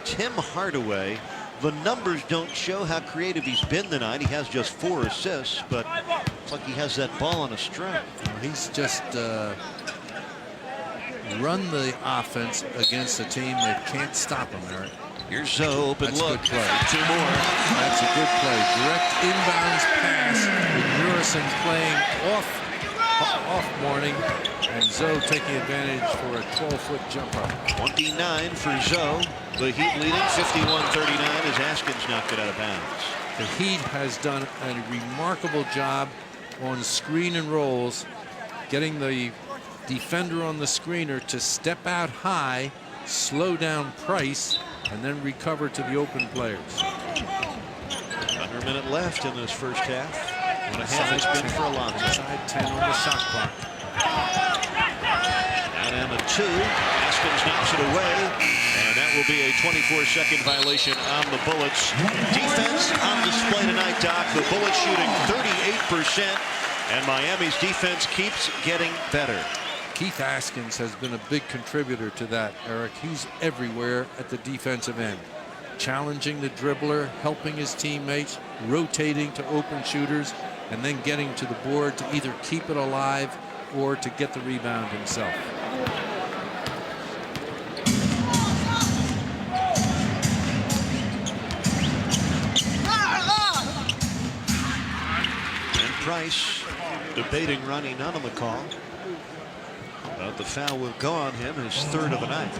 Tim Hardaway, the numbers don't show how creative he's been tonight. He has just 4 assists, but it's like he has that ball on a string. He's just run the offense against a team that can't stop him, Eric. Here's Zoe, open That's look. good play. 2 more. That's a good play. Direct inbounds pass with Murison playing off Mourning, and Zoe taking advantage for a 12-foot jumper. 29 for Zoe. The Heat leading 51-39 as Askins knocked it out of bounds. The Heat has done a remarkable job on screen and rolls, getting the defender on the screener to step out high, slow down Price, and then recover to the open players. Under a minute left in this first half. 1.5 has been for Alonzo. Side 10 on the shot clock. Down and a 2. Askins knocks it away. And that will be a 24-second violation on the Bullets. Defense on display tonight, Doc. The Bullets shooting 38%. And Miami's defense keeps getting better. Keith Askins has been a big contributor to that, Eric. He's everywhere at the defensive end. Challenging the dribbler, helping his teammates, rotating to open shooters, and then getting to the board to either keep it alive or to get the rebound himself. And Price debating Ronnie Nunn on the call. But the foul will go on him, his 3rd of the night.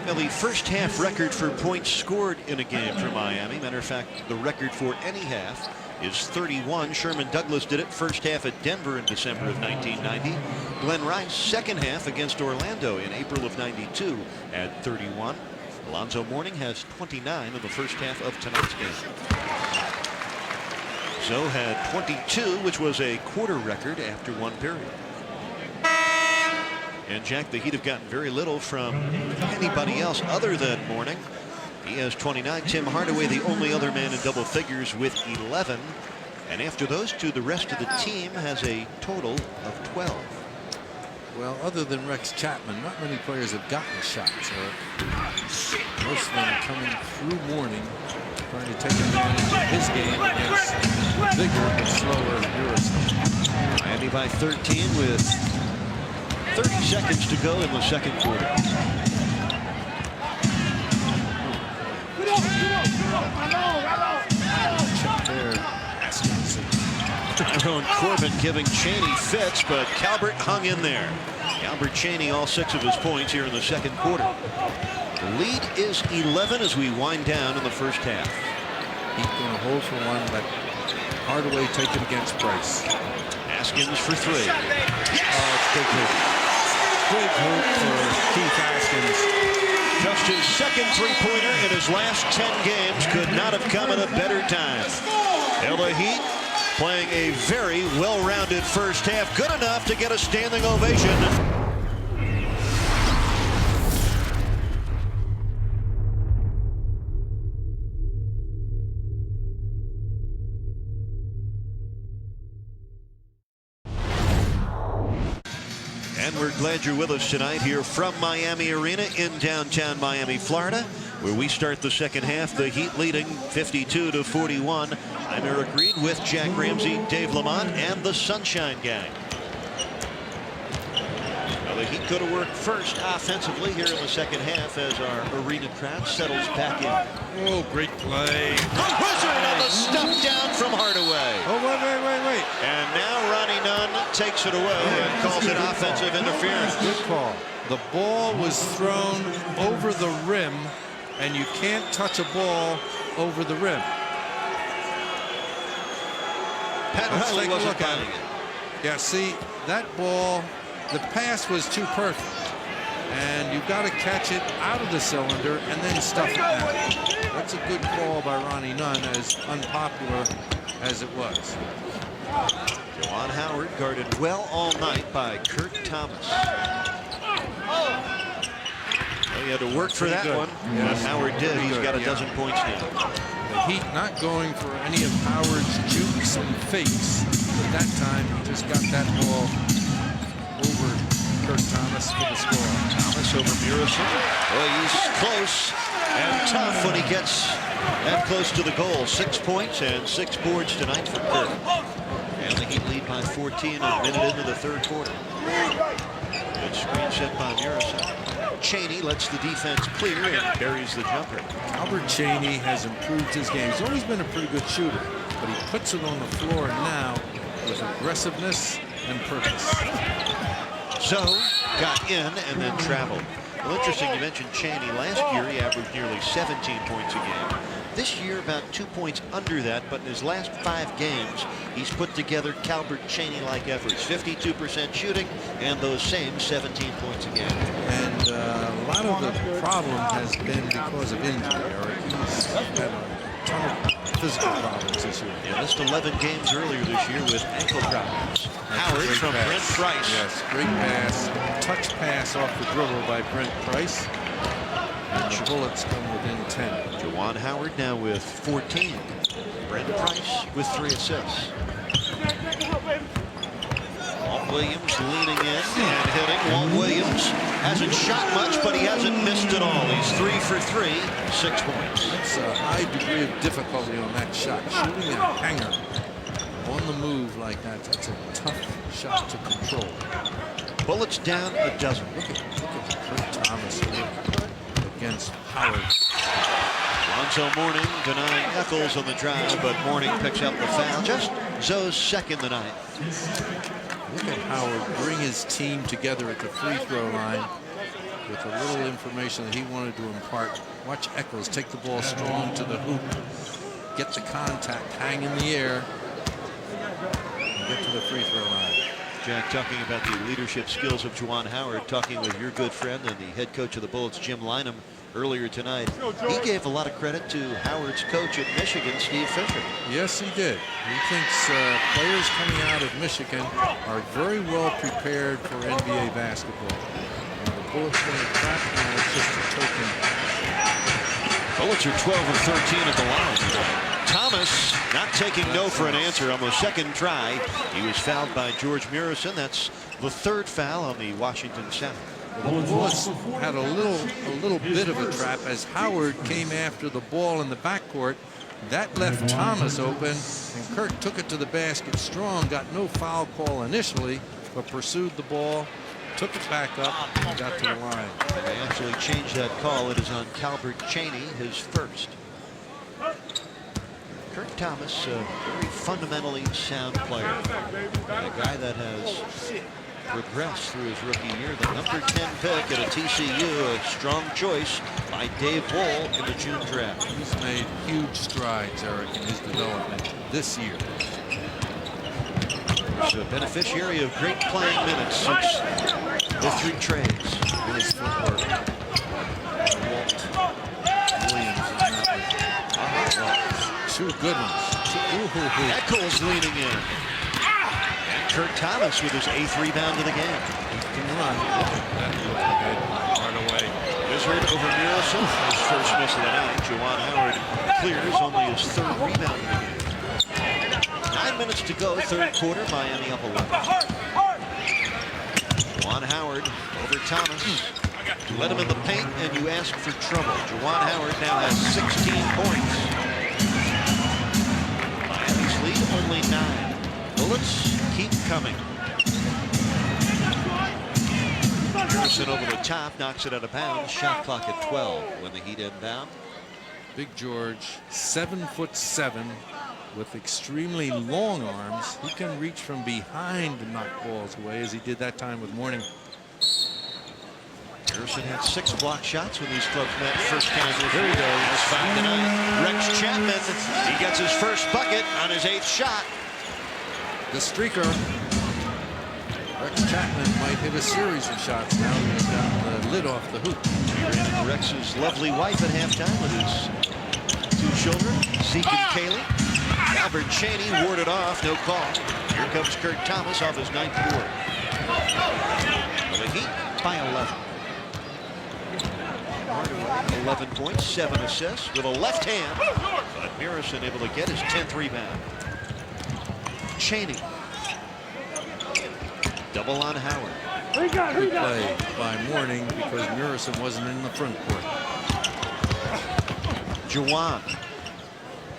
Now, the first half record for points scored in a game for Miami, matter of fact, the record for any half is 31. Sherman Douglas did it first half at Denver in December of 1990. Glenn Rice, second half against Orlando in April of 92 at 31. Alonzo Mourning has 29 in the first half of tonight's game. Zoe had 22, which was a quarter record after 1 period. And Jack, the Heat have gotten very little from anybody else other than Mourning. He has 29. Tim Hardaway, the only other man in double figures, with 11. And after those two, the rest of the team has a total of 12. Well, other than Rex Chapman, not many players have gotten shots. Most of them are coming through Mourning, trying to take advantage of his game against bigger but slower Murison. Miami by 13 with 30 seconds to go in the second quarter. Tyrone Corbin giving Chaney fits, but Calvert hung in there. Calvert Chaney all 6 of his points here in the second quarter. The lead is 11 as we wind down in the first half. He's going to hold for one, but Hardaway take it against Price. Askins for 3. Oh, it's big hoop. Big hoop for Keith Askins. Just his second three-pointer in his last 10 games. Could not have come at a better time. The Heat playing a very well-rounded first half. Good enough to get a standing ovation. And we're glad you're with us tonight here from Miami Arena in downtown Miami, Florida, where we start the second half. The Heat leading 52-41. I'm Eric Reed with Jack Ramsey, Dave Lamont, and the Sunshine Gang. Now the Heat go to work first offensively here in the second half as our arena crowd settles back in. Oh, great play. The Wizard on the stuff down from Hardaway. Oh, wait. And now Ronnie Nunn takes it away and calls it offensive interference. Good call. The ball was thrown over the rim, and you can't touch a ball over the rim. Pat Let's Riley take a wasn't look at buying it. it. Yeah, see, that ball, the pass was too perfect. And you've got to catch it out of the cylinder and then stuff it down. That's a good call by Ronnie Nunn, as unpopular as it was. Juwan Howard guarded well all night by Kurt Thomas. Well, he had to work for that good. one. Yes. And Howard did. Pretty He's good, got a yeah. dozen points now. The Heat not going for any of Howard's jukes and fakes. But that time, he just got that ball over Kurt Thomas for the score. Thomas over Murison. Well, he's close and tough when he gets that close to the goal. 6 points and 6 boards tonight for Kurt. And the Heat lead by 14 a minute into the third quarter. Good screen set by Murison. Chaney lets the defense clear and buries the jumper. Albert Chaney has improved his game. He's always been a pretty good shooter, but he puts it on the floor now with aggressiveness and purpose. So got in and then traveled. Well, interesting you mentioned Chaney. Last year he averaged nearly 17 points a game. This year about 2 points under that, but in his last 5 games he's put together Calbert Chaney-like efforts. 52% shooting and those same 17 points a game. And a lot of the problem has been because of injury, Eric. He's had a ton of physical problems this year. He missed 11 games earlier this year with ankle problems. Howard from Brent Price. Yes, great pass. Touch pass off the dribble by Brent Price. And the Bullets come within 10. Juwan Howard now with 14. Brent Price with 3 assists. Walt Williams leaning in and hitting. Walt Williams hasn't shot much, but he hasn't missed at all. He's 3 for 3, 6 points. That's a high degree of difficulty on that shot. Shooting a hanger on the move like that, that's a tough shot to control. Bullets down a dozen. Look at Kurt Thomas here against Howard. Lonzo Mourning denying Eccles on the drive, but Mourning picks up the foul. Just Zoe's second tonight. Look at Howard bring his team together at the free throw line with a little information that he wanted to impart. Watch Eccles take the ball strong to the hoop, get the contact, hang in the air, and get to the free throw line. Jack talking about the leadership skills of Juwan Howard, talking with your good friend and the head coach of the Bullets, Jim Lynam, earlier tonight. He gave a lot of credit to Howard's coach at Michigan, Steve Fisher. Yes, he did. He thinks players coming out of Michigan are very well prepared for NBA basketball. The Bullets going to trap now. It's just a token. Bullets are 12 of 13 at the line. Thomas not taking no for an answer on the second try. He was fouled by George Murison. That's the 3rd foul on the Washington South. The Bullets had a little bit of a trap as Howard came after the ball in the backcourt. That left Thomas open, and Kurt took it to the basket strong. Got no foul call initially, but pursued the ball, took it back up, and got to the line. And they actually changed that call. It is on Calbert Chaney, his first. Kurt Thomas, a very fundamentally sound player. And a guy that has progressed through his rookie year. The number 10 pick at a TCU, a strong choice by Dave Wohl in the June draft. He's made huge strides, Eric, in his development this year. He's a beneficiary of great playing minutes since the 3 trades. Nice footwork. Walt Williams is not 2 good ones. Eccles leaning in. And Kurt Thomas with his 8th rebound of the game. Can run. That looked good. Hardaway. Wizard over Murison. His first miss of the night. Juwan Howard clears only his 3rd rebound of the game. 9 minutes to go, 3rd quarter. Miami up 11. Juwan Howard over Thomas. Let him in the paint and you ask for trouble. Juwan Howard now has 16 points. Miami's lead only 9. Bullets keep coming. Murison over the top, knocks it out of bounds. Shot clock at 12 when the Heat inbound. Big George, 7'7", with extremely long arms. He can reach from behind to knock balls away, as he did that time with Mourning. Murison had 6 block shots when these clubs met first time. There he goes. It's 5 to 9. Rex Chapman, he gets his first bucket on his 8th shot. The streaker. Rex Chapman might hit a series of shots now. He's got the lid off the hoop. And Rex's lovely wife at halftime with his 2 children, Zeke and Kaylee. Albert Cheney warded off, no call. Here comes Kurt Thomas off his 9th board. Well, the Heat by 11. 11 points, 7 assists with a left hand. But Murison able to get his 10th rebound. Cheney. Double on Howard. Good play by Mourning because Murison wasn't in the front court. Juwan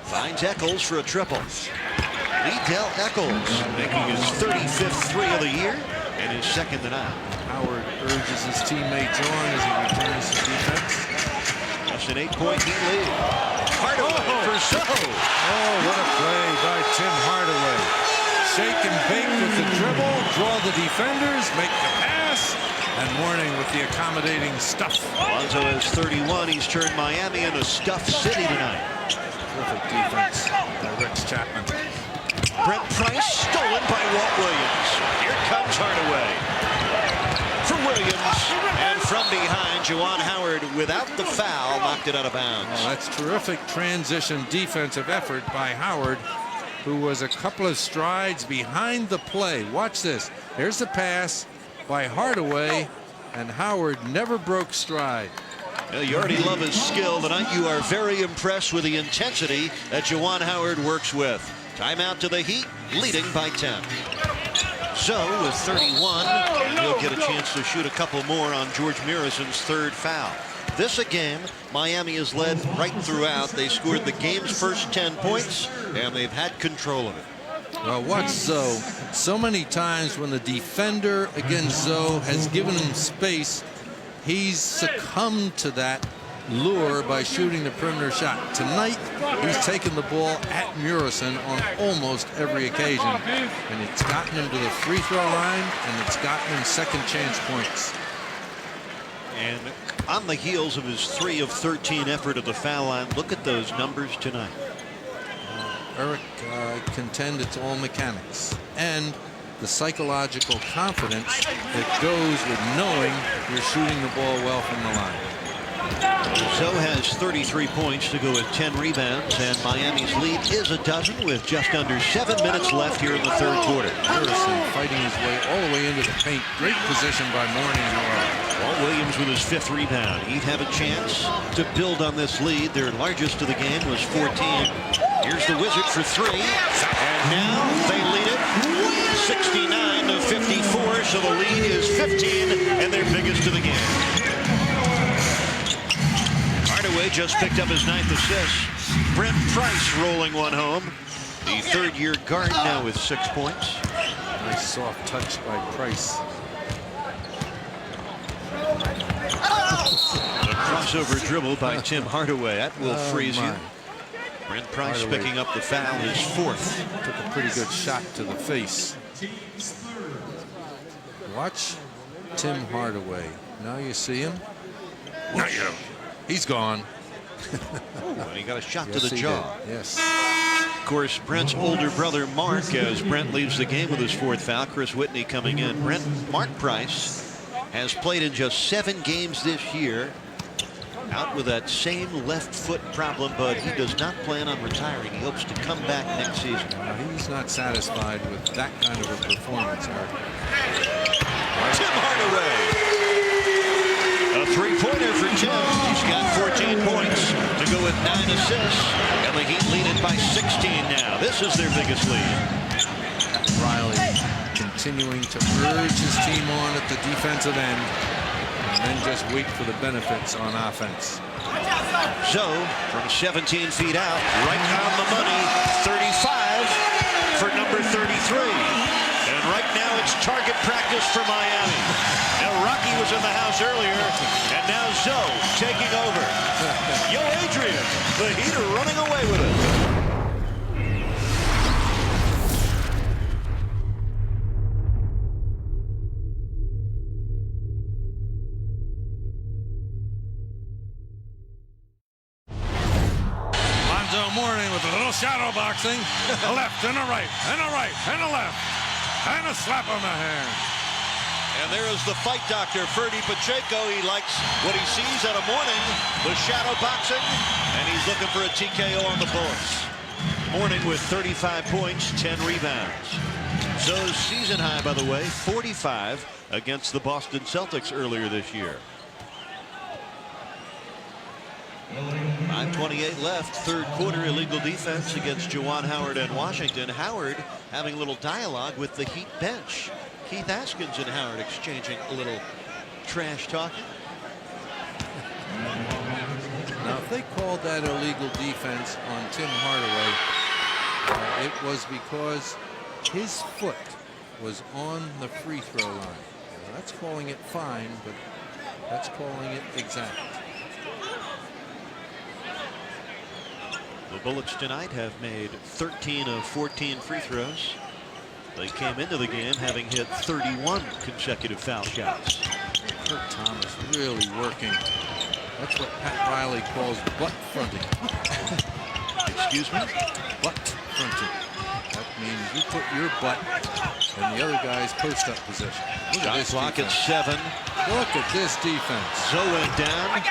finds Eccles for a triple. Liddell Eccles making his 35th 3 of the year and his 2nd tonight. Howard urges his teammates on as he returns to defense. Just an 8-point Heat lead. Hardaway for Zoe. Oh, what a play by Tim Hardaway. Shake and bake with the dribble, draw the defenders, make the pass, and Mourning with the accommodating stuff. Lonzo has 31. He's turned Miami into Stuff City tonight. Terrific defense by Rex Chapman. Brent Price stolen by Walt Williams. Here comes Hardaway for Williams, and from behind, Juwan Howard without the foul knocked it out of bounds. Oh, that's terrific transition defensive effort by Howard, who was a couple of strides behind the play. Watch this. Here's the pass by Hardaway, and Howard never broke stride. Well, you already love his skill. Tonight you are very impressed with the intensity that Juwan Howard works with. Timeout to the Heat, leading by 10. So with 31, he'll get a chance to shoot a couple more on George Murison's 3rd foul. This a game Miami has led right throughout. They scored the game's first 10 points, and they've had control of it. Well, watch Zoe. So many times when the defender against Zoe has given him space, he's succumbed to that lure by shooting the perimeter shot. Tonight, he's taken the ball at Murison on almost every occasion, and it's gotten him to the free throw line, and it's gotten him second chance points. And on the heels of his 3 of 13 effort at the foul line, look at those numbers tonight. Eric, I contend it's all mechanics and the psychological confidence that goes with knowing you're shooting the ball well from the line. Zoe has 33 points to go with 10 rebounds, and Miami's lead is a dozen with just under 7 minutes left here in the 3rd quarter. Murison fighting his way all the way into the paint. Great position by Mourning, however. Walt Williams with his 5th rebound. He'd have a chance to build on this lead. Their largest of the game was 14. Here's the Wizard for 3. And now they lead it 69 to 54. So the lead is 15 and their biggest of the game. Hardaway just picked up his 9th assist. Brent Price rolling one home. The 3rd-year guard now with 6 points. Nice soft touch by Price. A crossover dribble by Tim Hardaway. That will freeze you. Brent Price Hardaway picking up the foul, his 4th. Took a pretty good shot to the face. Watch Tim Hardaway. Now you see him. Not you. He's gone. And he got a shot to Yes, the he jaw. did. Yes. Of course, Brent's older brother Mark, as Brent leaves the game with his 4th foul. Chris Whitney coming in. Mark Price has played in just 7 games this year. out with that same left foot problem, but he does not plan on retiring. He hopes to come back next season. He's not satisfied with that kind of a performance, Eric. Tim Hardaway. A three-pointer for Tim. He's got 14 points to go with 9 assists. And the Heat lead it by 16 now. This is their biggest lead. Riley continuing to urge his team on at the defensive end, and then just wait for the benefits on offense. So, from 17 feet out, right on the money, 35 for number 33. And right now it's target practice for Miami. Now Rocky was in the house earlier, and now Zoe taking over. Yo, Adrian, the Heat are running away with it. Mourning with a little shadow boxing, a left and a right and a right and a left and a slap on the hand. And there is the fight doctor, Ferdy Pacheco. He likes what he sees out of Mourning, the shadow boxing, and he's looking for a TKO on the Bullets. Mourning with 35 points, 10 rebounds. Zoe's season high, by the way, 45 against the Boston Celtics earlier this year. 5:28 left, third quarter, illegal defense against Juwan Howard and Washington. Howard having a little dialogue with the Heat bench. Keith Askins and Howard exchanging a little trash talking. Now, if they called that illegal defense on Tim Hardaway, it was because his foot was on the free throw line. Now, that's calling it fine, but that's calling it exact. The Bullets tonight have made 13 of 14 free throws. They came into the game having hit 31 consecutive foul shots. Kurt Thomas really working. That's what Pat Riley calls butt fronting. Excuse me? Butt fronting. That means you put your butt in the other guy's post-up position. Look at this clock at defense. 7. Look at this defense. Zoe went down.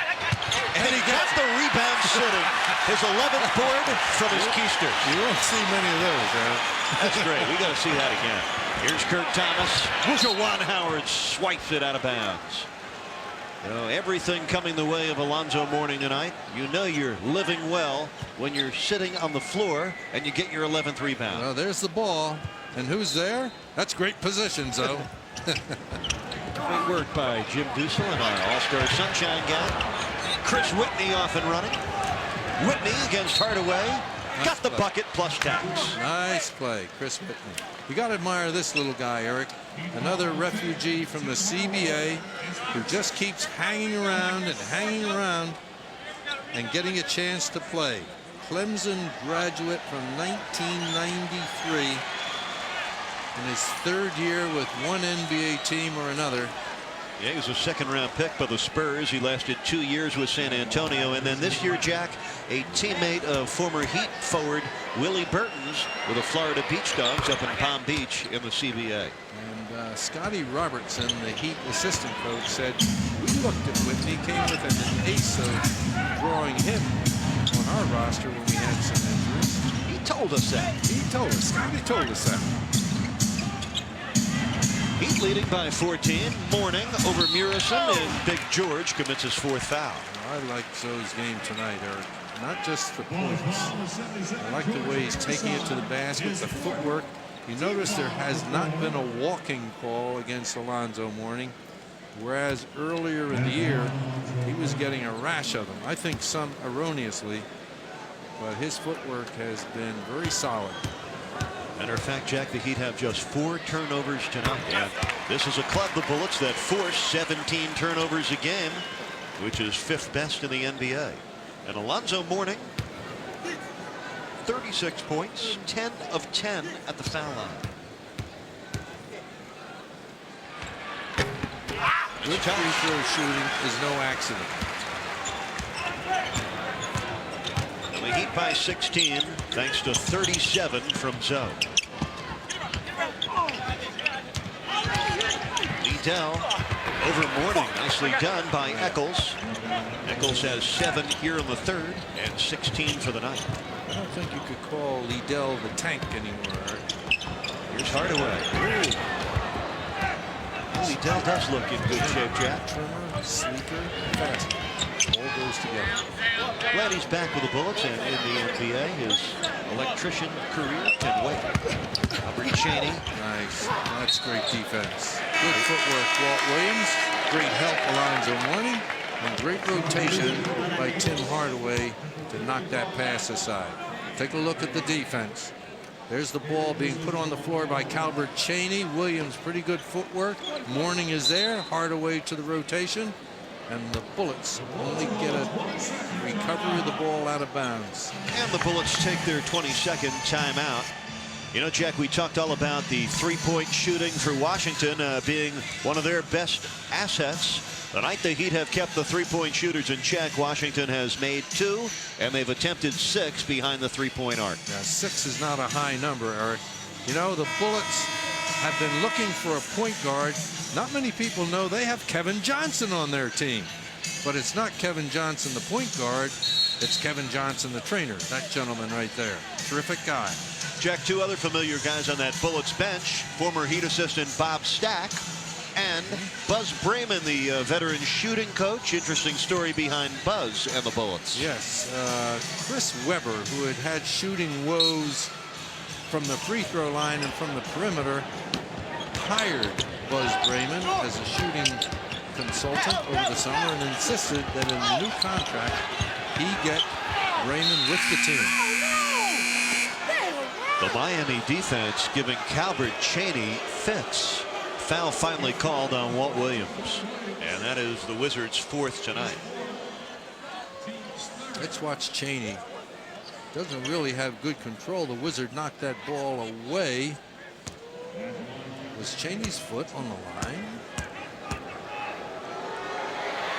And he got the rebound sitting. His 11th board from his keister. You won't see many of those, Eric. That's great. We got to see that again. Here's Kurt Thomas. Juwan Howard swipes it out of bounds. You know, everything coming the way of Alonzo Mourning tonight. You know you're living well when you're sitting on the floor and you get your 11th rebound. Well, there's the ball. And who's there? That's great position, Zoe. Great work by Jim Dussel and our All-Star Sunshine guy. Chris Whitney off and running. Whitney against Hardaway. Nice Got the play. bucket plus tax. Nice play, Chris Whitney. You got to admire this little guy, Eric. Another refugee from the CBA who just keeps hanging around and getting a chance to play. Clemson graduate from 1993. In his third year with one NBA team or another. Yeah, he was a second-round pick by the Spurs. He lasted 2 years with San Antonio. And then this year, Jack, a teammate of former Heat forward Willie Burton's with the Florida Beach Dogs up in Palm Beach in the CBA. And Scotty Robertson, the Heat assistant coach, said, we looked at Whitney, came within an ace of drawing him on our roster when we had some injuries. He told us that. He told us. Scotty told us that. Heat leading by 14. Mourning over Murison, and Big George commits his 4th foul. I like Zoe's game tonight, Eric. Not just the points. I like the way he's taking it to the basket, the footwork. You notice there has not been a walking call against Alonzo Mourning, whereas earlier in the year he was getting a rash of them. I think some erroneously, but his footwork has been very solid. Matter of fact, Jack, the Heat have just 4 turnovers tonight. And this is a club, the Bullets, that force 17 turnovers a game, which is 5th best in the NBA. And Alonzo Mourning, 36 points, 10 of 10 at the foul line. Good free throw shooting is no accident. The Heat by 16 thanks to 37 from Zoe. Liddell over Mourning. Nicely done by Eccles. Eccles has 7 here in the third and 16 for the night. I don't think you could call Liddell the tank anymore. Here's Hardaway. Liddell does look in good shape, Jack. Trimmer, sleeker, fast. All goes together. Glad he's back with the Bullets and in the NBA. His electrician career can wait. Albert Chaney. Nice. That's great defense. Good footwork, Walt Williams. Great help, Alonzo Mourning. And great rotation by Tim Hardaway to knock that pass aside. Take a look at the defense. There's the ball being put on the floor by Calbert Chaney. Williams, pretty good footwork. Mourning is there. Hardaway to the rotation. And the Bullets only get a recovery of the ball out of bounds. And the Bullets take their 22nd timeout. You know, Jack, we talked all about the three-point shooting for Washington being one of their best assets. Tonight, the Heat have kept the three-point shooters in check. Washington has made 2, and they've attempted 6 behind the three-point arc. Now, 6 is not a high number, Eric. You know, the Bullets have been looking for a point guard. Not many people know they have Kevin Johnson on their team. But it's not Kevin Johnson, the point guard. It's Kevin Johnson, the trainer. That gentleman right there. Terrific guy. Jack, 2 other familiar guys on that Bullets bench. Former Heat assistant Bob Stack and Buzz Brayman, the veteran shooting coach. Interesting story behind Buzz and the Bullets. Yes, Chris Webber, who had shooting woes from the free throw line and from the perimeter, hired Buzz Brayman as a shooting consultant over the summer and insisted that in the new contract he get Brayman with the team. The Miami defense giving Calbert Chaney fits. Foul finally called on Walt Williams, and that is the Wizards' 4th tonight. Let's watch Chaney. Doesn't really have good control. The Wizard knocked that ball away. Was Chaney's foot on the line?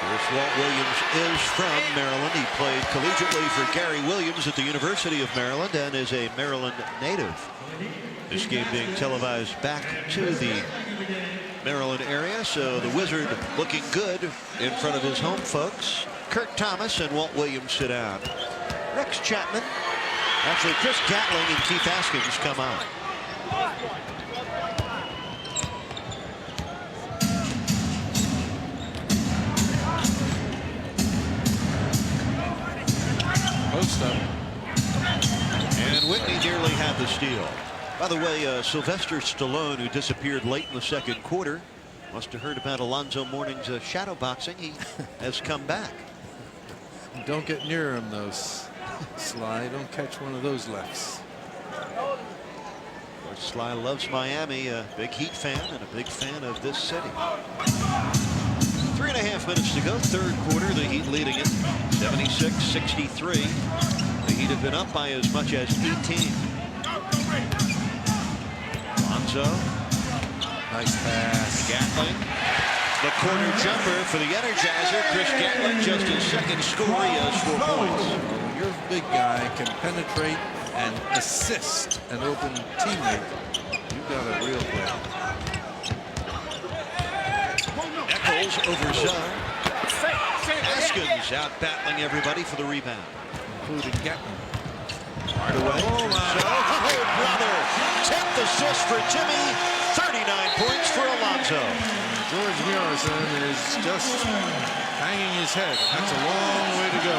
Course, Walt Williams is from Maryland. He played collegiately for Gary Williams at the University of Maryland and is a Maryland native. This game being televised back to the Maryland area, so the Wizard looking good in front of his home folks. Kurt Thomas and Walt Williams sit down. Rex Chapman, actually Chris Gatling and Keith Askins come on. Post up. And Whitney nearly had the steal. By the way, Sylvester Stallone, who disappeared late in the second quarter, must have heard about Alonzo Mourning's shadow boxing. He has come back. Don't get near him, though, Sly. Don't catch one of those lefts. Of course, Sly loves Miami, a big Heat fan and a big fan of this city. 3.5 minutes to go, third quarter. The Heat leading it 76-63. The Heat have been up by as much as 18. Alonzo. Nice pass. Gatling. The corner jumper for the Energizer. Chris Gatling, just his second score. He has 4 points. When your big guy can penetrate and assist an open teammate, you've got a real player. Eccles over zone. Askins out battling everybody for the rebound. Including Gatling. Hardaway. Oh, brother. 10th assist for Timmy. 39 points for Alonzo. George Murison is just hanging his head. That's a long way to go.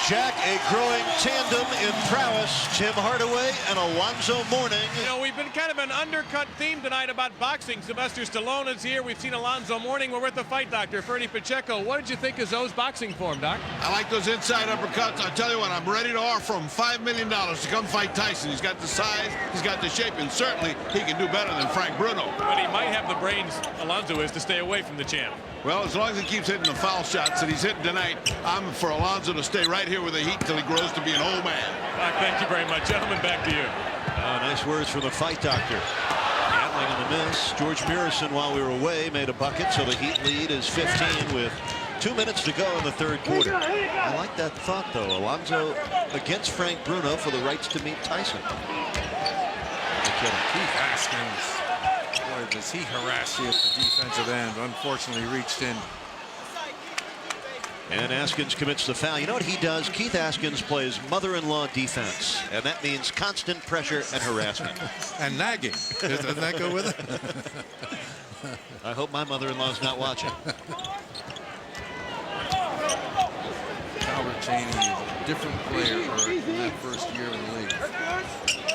Jack, a growing tandem in prowess. Tim Hardaway and Alonzo Mourning. You know, we've been kind of an undercut theme tonight about boxing. Sylvester Stallone is here. We've seen Alonzo Mourning. We're with the fight doctor, Ferdy Pacheco. What did you think of Zoe's boxing form, Doc? I like those inside uppercuts. I tell you what, I'm ready to offer him $5 million to come fight Tyson. He's got the size, he's got the shape, and certainly he can do better than Frank Bruno. But he might have the brains, Alonzo is, to stay away from the champ. Well, as long as he keeps hitting the foul shots that he's hitting tonight, I'm for Alonzo to stay right here with the Heat till he grows to be an old man. Doc, thank you very much. Gentlemen, back to you. Nice words from the fight doctor. Gatling on the miss. George Murison, while we were away, made a bucket, so the Heat lead is 15 with 2 minutes to go in the third quarter. I like that thought, though. Alonzo against Frank Bruno for the rights to meet Tyson. Keith Askins. Boy, does he harass you at the defensive end. Unfortunately reached in. And Askins commits the foul. You know what he does? Keith Askins plays mother-in-law defense, and that means constant pressure and harassment. And nagging. Doesn't that go with it? I hope my mother-in-law's not watching. Albert Cheney is a different player in that first year in the league.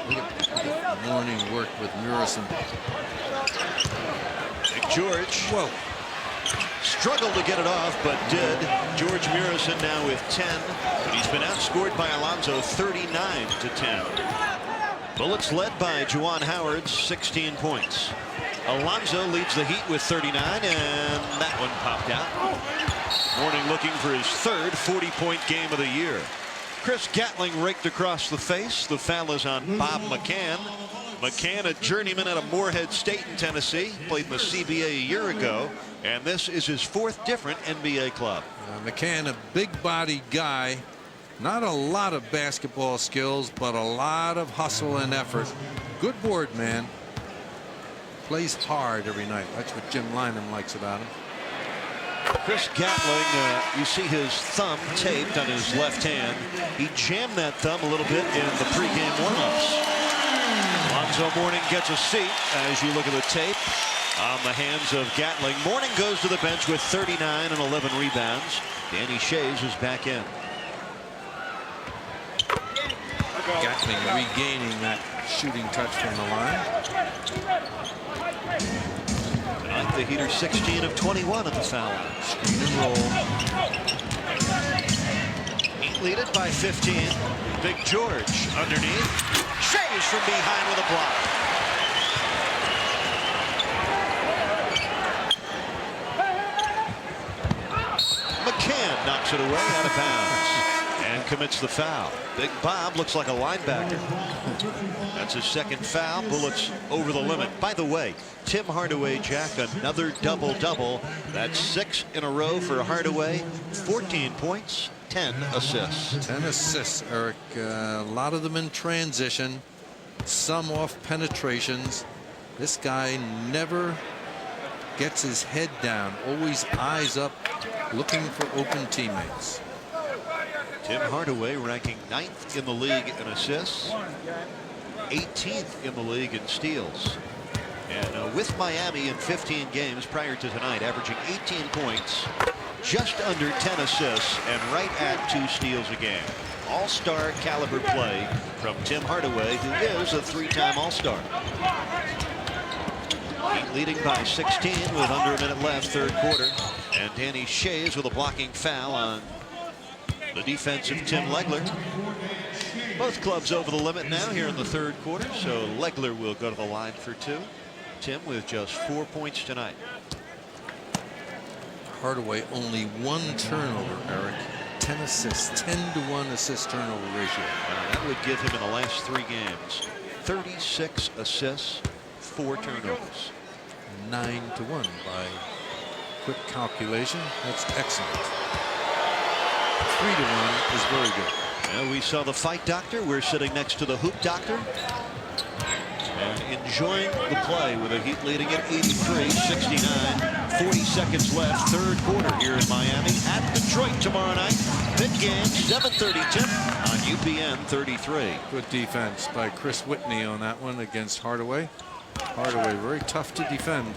Look at Mourning work with Murison. Big George. Whoa. Struggled to get it off, but did. George Murison now with 10. But he's been outscored by Alonzo 39-10. Bullets led by Juwan Howard, 16 points. Alonzo leads the Heat with 39, and that one popped out. Mourning looking for his third 40-point game of the year. Chris Gatling raked across the face. The foul is on Bob McCann. McCann, a journeyman out of Morehead State in Tennessee, played in the CBA a year ago, and this is his fourth different NBA club. McCann, a big-bodied guy, not a lot of basketball skills, but a lot of hustle and effort. Good board man. Plays hard every night. That's what Jim Lyman likes about him. Chris Gatling, you see his thumb taped on his left hand. He jammed that thumb a little bit in the pregame warmups. Alonzo Mourning gets a seat as you look at the tape on the hands of Gatling. Mourning goes to the bench with 39 and 11 rebounds. Danny Shays is back in. Gatling regaining that shooting touch from the line. Tonight the Heat are 16 of 21 at the foul line. Screen and roll. Heat lead it by 15. Big George underneath. Shays from behind with a block. McCann knocks it away out of bounds and commits the foul. Big Bob looks like a linebacker. That's his second foul. Bullets over the limit. By the way, Tim Hardaway, Jack, another double-double. That's 6 in a row for Hardaway. 14 points, 10 assists. 10 assists, Eric. A lot of them in transition, some off penetrations. This guy never gets his head down, always eyes up, looking for open teammates. Tim Hardaway ranking 9th in the league in assists, 18th in the league in steals. And with Miami in 15 games prior to tonight, averaging 18 points, just under 10 assists, and right at 2 steals a game. All-star caliber play from Tim Hardaway, who is a 3-time All-Star. Heat leading by 16 with under a minute left, third quarter. And Danny Shays with a blocking foul on the defense of Tim Legler. Both clubs over the limit now here in the third quarter, so Legler will go to the line for 2. Tim with just 4 points tonight. Hardaway only 1 turnover, Eric. 10 assists, 10-to-1 assist turnover ratio. That would give him in the last 3 games 36 assists, 4 turnovers. 9-to-1 by quick calculation. That's excellent. 3-to-1 is very good. Well, we saw the fight doctor. We're sitting next to the hoop doctor and enjoying the play with the Heat leading at 83-69. 40 seconds left, third quarter here in Miami at Detroit tomorrow night. Big game, 7:30 tip on UPN 33. Good defense by Chris Whitney on that one against Hardaway. Hardaway very tough to defend.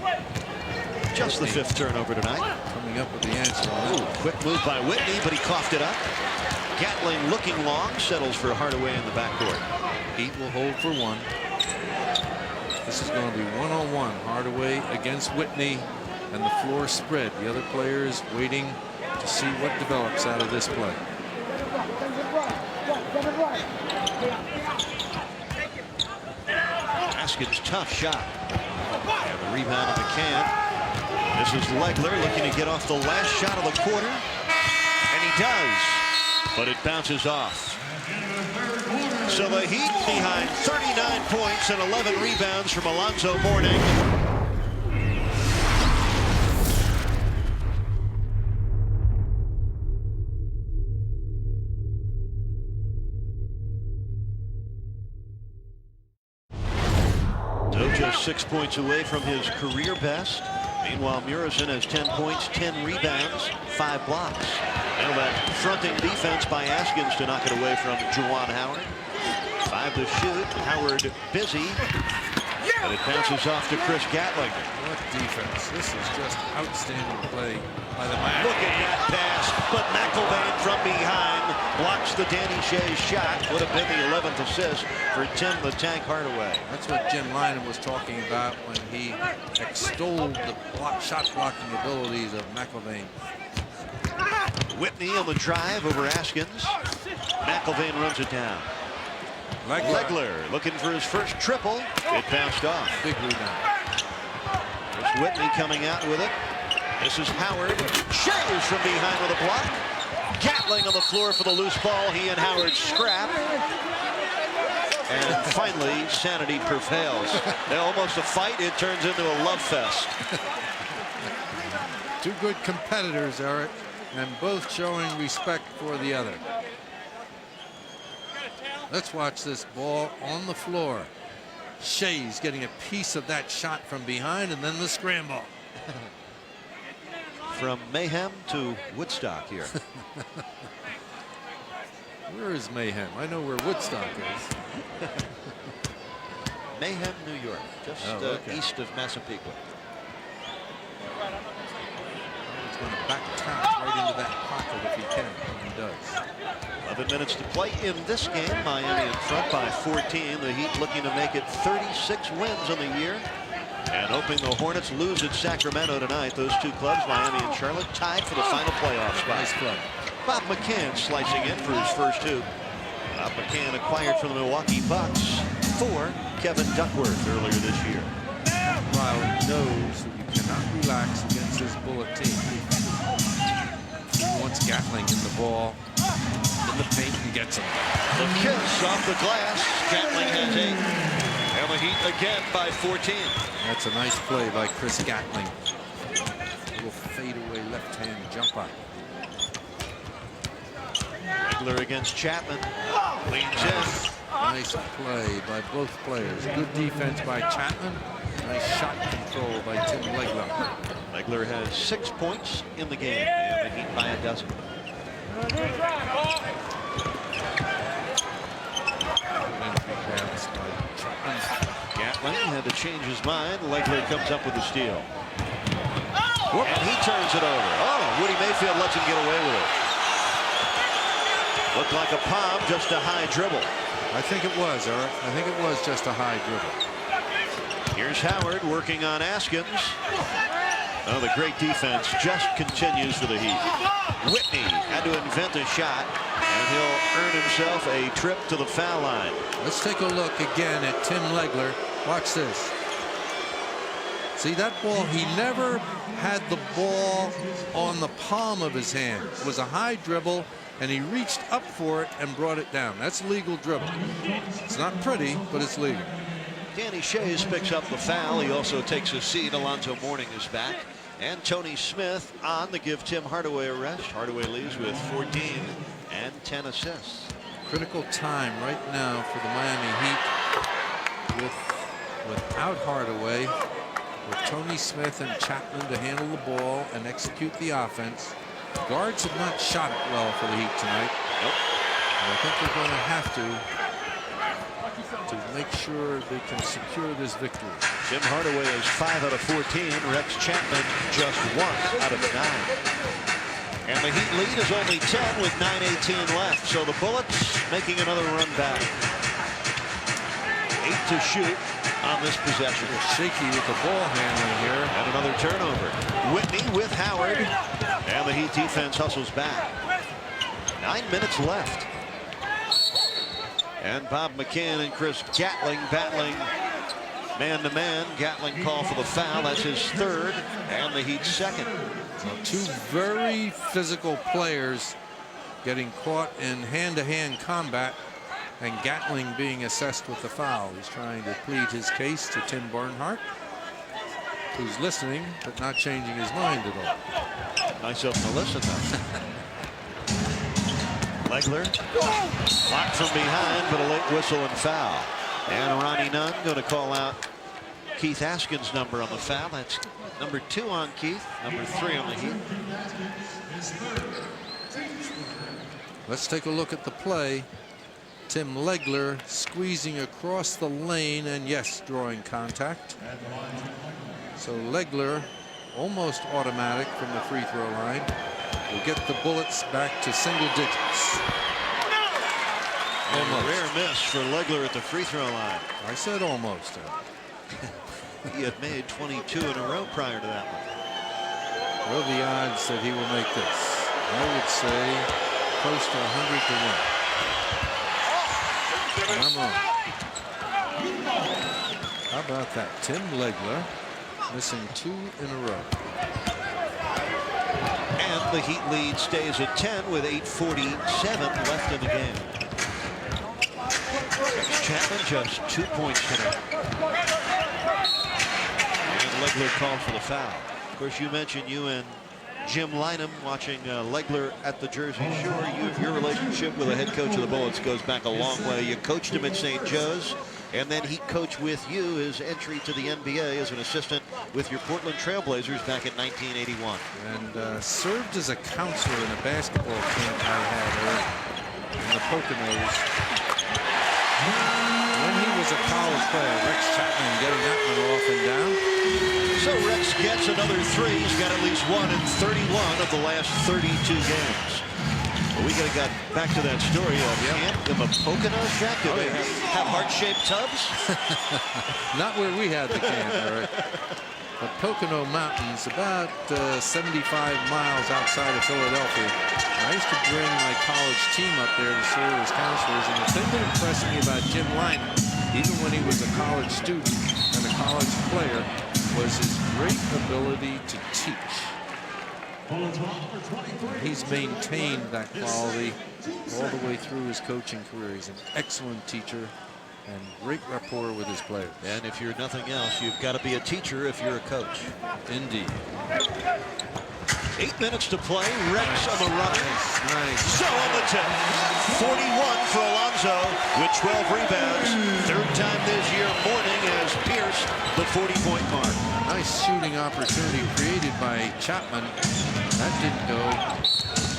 Just the 5th turnover tonight. Coming up with the answer on that. Quick move by Whitney, but he coughed it up. Gatling looking long, settles for Hardaway in the backcourt. Heat will hold for 1. This is going to be 1-on-1. Hardaway against Whitney, and the floor spread. The other players waiting to see what develops out of this play. Askins, tough shot. And the rebound of McCann. This is Legler looking to get off the last shot of the quarter. And he does. But it bounces off. So the Heat behind 39 points and 11 rebounds from Alonzo Mourning. So just 6 points away from his career best. Meanwhile, Murison has 10 points, 10 rebounds, 5 blocks. Now that fronting defense by Askins to knock it away from Juwan Howard. 5 to shoot. Howard busy. And it bounces off to Chris Gatling. What defense. This is just outstanding play by the Magic. Look at that pass, but McIlvaine from behind blocks the Danny Shea shot. Would have been the 11th assist for Tim the Tank Hardaway. That's what Jim Lynam was talking about when he extolled the shot blocking abilities of McIlvaine. Whitney on the drive over Askins. McIlvaine runs it down. Legler looking for his first triple. It bounced off. Big rebound. There's Whitney coming out with it. This is Howard. Shays from behind with a block. Gatling on the floor for the loose ball. He and Howard scrap. And finally, sanity prevails. Almost a fight. It turns into a love fest. Two good competitors, Eric, and both showing respect for the other. Let's watch this ball on the floor. Shea's getting a piece of that shot from behind, and then the scramble. From Mayhem to Woodstock here. Where is Mayhem? I know where Woodstock is. Mayhem, New York, just east of Massapequa. He's going to back tap right into that pocket if he can. And he does. 11 minutes to play in this game. Miami in front by 14. The Heat looking to make it 36 wins on the year. And hoping the Hornets lose at Sacramento tonight. Those two clubs, Miami and Charlotte, tied for the final playoff spot. Nice play. Bob McCann slicing in for his first two. Bob McCann acquired from the Milwaukee Bucks for Kevin Duckworth earlier this year. Riley knows that you cannot relax against this Bullet team. He wants Gatling in the ball, in the paint, and gets him. The kiss off the glass. Gatling has 8. And the Heat again by 14. That's a nice play by Chris Gatling. A little fadeaway left-hand jumper. Regler against Chapman. Leans in. Nice play by both players. Good defense by Chapman. Nice shot control by Tim Legler. Legler has 6 points in the game, and the Heat by a dozen. Gatling had to change his mind. Legler comes up with the steal. And he turns it over. Oh, Woody Mayfield lets him get away with it. Looked like a palm, just a high dribble. I think it was, Eric. I think it was just a high dribble. Here's Howard working on Askins. Oh, the great defense just continues for the Heat. Whitney had to invent a shot, and he'll earn himself a trip to the foul line. Let's take a look again at Tim Legler. Watch this. See that ball? He never had the ball on the palm of his hand. It was a high dribble, and he reached up for it and brought it down. That's legal dribble. It's not pretty, but it's legal. Danny Shays picks up the foul. He also takes a seat. Alonzo Mourning is back. And Tony Smith on to give Tim Hardaway a rest. Hardaway leads with 14 and 10 assists. Critical time right now for the Miami Heat without Hardaway, with Tony Smith and Chapman to handle the ball and execute the offense. Guards have not shot it well for the Heat tonight. Nope. And I think they're going to have to make sure they can secure this victory. Tim Hardaway is 5 out of 14. Rex Chapman just 1 out of 9. And the Heat lead is only 10 with 9:18 left. So the Bullets making another run back. 8 to shoot on this possession. Shaky with the ball handling here. And another turnover. Whitney with Howard. And the Heat defense hustles back. 9 minutes left. And Bob McCann and Chris Gatling battling man-to-man. Gatling call for the foul. That's his 3rd, and the Heat's 2nd. Well, two very physical players getting caught in hand-to-hand combat, and Gatling being assessed with the foul. He's trying to plead his case to Tim Bernhardt, who's listening but not changing his mind at all. Nice of him to listen, though. Legler blocked from behind, but a late whistle and foul. And Ronnie Nunn going to call out Keith Askins' number on the foul. That's number 2 on Keith, number 3 on the Heat. Let's take a look at the play. Tim Legler squeezing across the lane and, yes, drawing contact. So Legler, almost automatic from the free throw line, will get the Bullets back to single digits. Almost. A rare miss for Legler at the free throw line. I said almost. He had made 22 in a row prior to that one. What are the odds that he will make this? I would say close to 100 to 1. And I'm wrong. How about that? Tim Legler missing 2 in a row. And the Heat lead stays at 10 with 8:47 left in the game. Chapman just 2 points tonight. And Legler called for the foul. Of course, you mentioned you and Jim Lynam watching Legler at the Jersey Shore. Your relationship with the head coach of the Bullets goes back a long way. You coached him at St. Joe's, and then he coached with you his entry to the NBA as an assistant with your Portland Trailblazers back in 1981. And served as a counselor in a basketball camp I had in the Poconos. When he was a college player, Rex Chapman getting that one off and down. So Rex gets another 3. He's got at least 1 in 31 of the last 32 games. Well, we gotta get back to that story of camp in the Poconos, Jack. Do they have heart-shaped tubs? Not where we had the camp, Eric. But Pocono Mountains, about 75 miles outside of Philadelphia. I used to bring my college team up there to serve as counselors, and the thing that impressed me about Jim Lynam, even when he was a college student and a college player, was his great ability to teach. He's maintained that quality all the way through his coaching career. He's an excellent teacher and great rapport with his players. And if you're nothing else, you've got to be a teacher if you're a coach. Indeed. 8 minutes to play. Rex on the run. Nice. So on the tip. 41 for Alonzo with 12 rebounds. 3rd time this year. Mourning has pierced the 40-point mark. Nice shooting opportunity created by Chapman. That didn't go,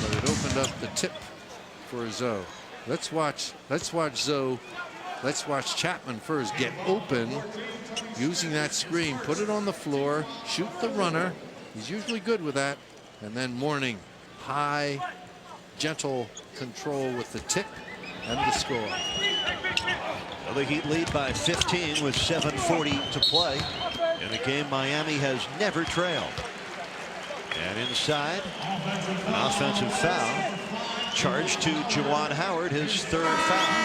but it opened up the tip for Zoe. Let's watch Zoe. Let's watch Chapman first get open using that screen. Put it on the floor. Shoot the runner. He's usually good with that. And then Mourning, high, gentle control with the tip and the score. Well, the Heat lead by 15 with 7:40 to play. In a game Miami has never trailed. And inside, an offensive foul. Charge to Juwan Howard, his 3rd foul.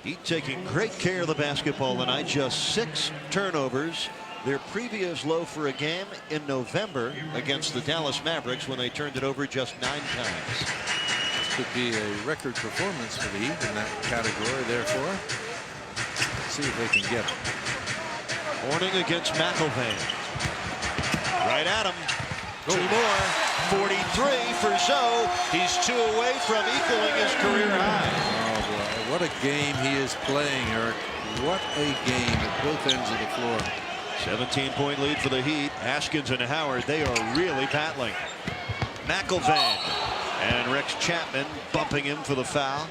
Heat taking great care of the basketball tonight. Just 6 turnovers. Their previous low for a game in November against the Dallas Mavericks when they turned it over just 9 times. This could be a record performance for the Heat in that category, therefore. Let's see if they can get it. Mourning against McIlvaine. Right at him. 2 more. 43 for Zoe. He's 2 away from equaling his career high. Oh, boy. What a game he is playing, Eric. What a game at both ends of the floor. 17-point lead for the Heat. Askins and Howard, they are really battling. McIlvaine and Rex Chapman bumping him for the foul.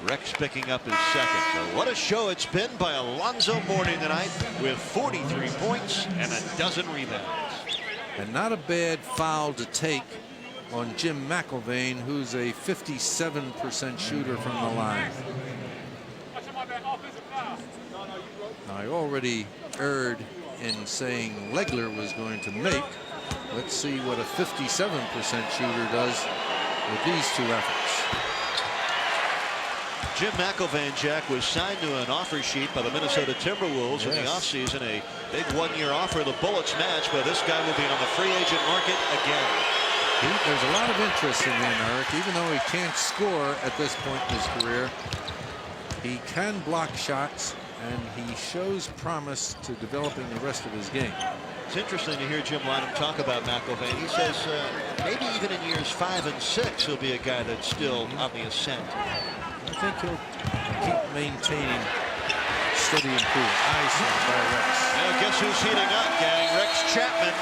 Rex picking up his 2nd. So what a show it's been by Alonzo Mourning tonight with 43 points and a dozen rebounds. And not a bad foul to take on Jim McIlvaine, who's a 57% shooter from the line. Now, I already erred in saying Legler was going to make. Let's see what a 57% shooter does with these 2 efforts. Jim McIlvaine, Jack, was signed to an offer sheet by the Minnesota Timberwolves in the offseason. A big 1-year offer. The Bullets match, but this guy will be on the free agent market again. There's a lot of interest in him, Eric. Even though he can't score at this point in his career, he can block shots, and he shows promise to developing the rest of his game. It's interesting to hear Jim Lynam talk about McIlvaine. He says maybe even in years 5 and 6, he'll be a guy that's still on the ascent. I think he'll keep maintaining steady improvement. Nice one by Rex. Now guess who's heating up, gang? Rex Chapman.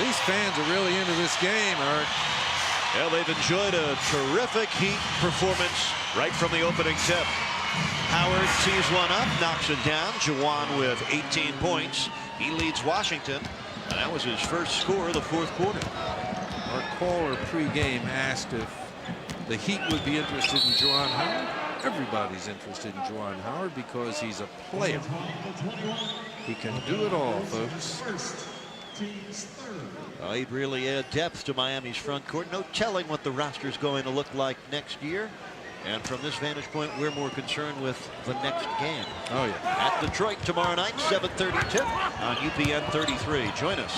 These fans are really into this game, Eric. Well, they've enjoyed a terrific Heat performance right from the opening tip. Howard tees one up, knocks it down. Juwan with 18 points. He leads Washington, and that was his first score of the fourth quarter. Our caller pregame asked if the Heat would be interested in Juwan Howard. Everybody's interested in Juwan Howard because he's a player. He can do it all, folks. He'd really add depth to Miami's front court. No telling what the roster is going to look like next year. And from this vantage point, we're more concerned with the next game. Oh, yeah. At Detroit tomorrow night, 7:30 tip on UPN 33. Join us.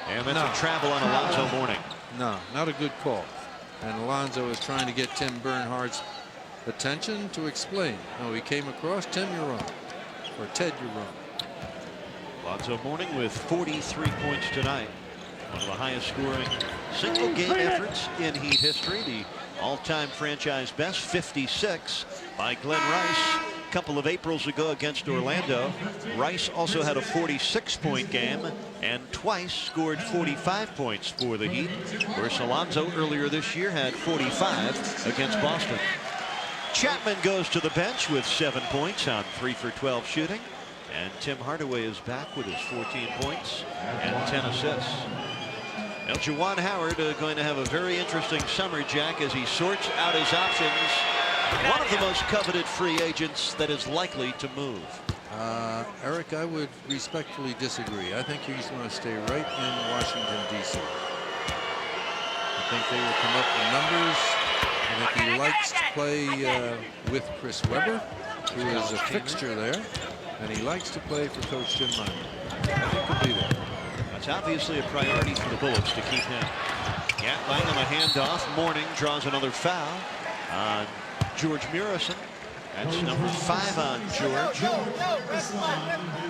And that's a travel on Alonzo Mourning. No, not a good call. And Alonzo is trying to get Tim Bernhardt's attention to explain. No, he came across. Tim, you're wrong. Or Ted, you're wrong. Alonzo Mourning with 43 points tonight. One of the highest scoring single game efforts in Heat history. The all-time franchise best, 56 by Glenn Rice a couple of Aprils ago against Orlando. Rice also had a 46-point game and twice scored 45 points for the Heat. Whereas Alonzo earlier this year had 45 against Boston. Chapman goes to the bench with 7 points on 3 for 12 shooting. And Tim Hardaway is back with his 14 points and 10 assists. Now, Juwan Howard going to have a very interesting summer, Jack, as he sorts out his options. One of the most coveted free agents that is likely to move. Eric, I would respectfully disagree. I think he's going to stay right in Washington, D.C. I think they will come up with numbers. I think he likes to play with Chris Webber, who is a fixture there. And he likes to play for Coach Jim Montgomery. I think he'll be there. That's obviously a priority for the Bullets to keep him. Gatling on the handoff. Mourning draws another foul on George Murison. That's number 5 on George.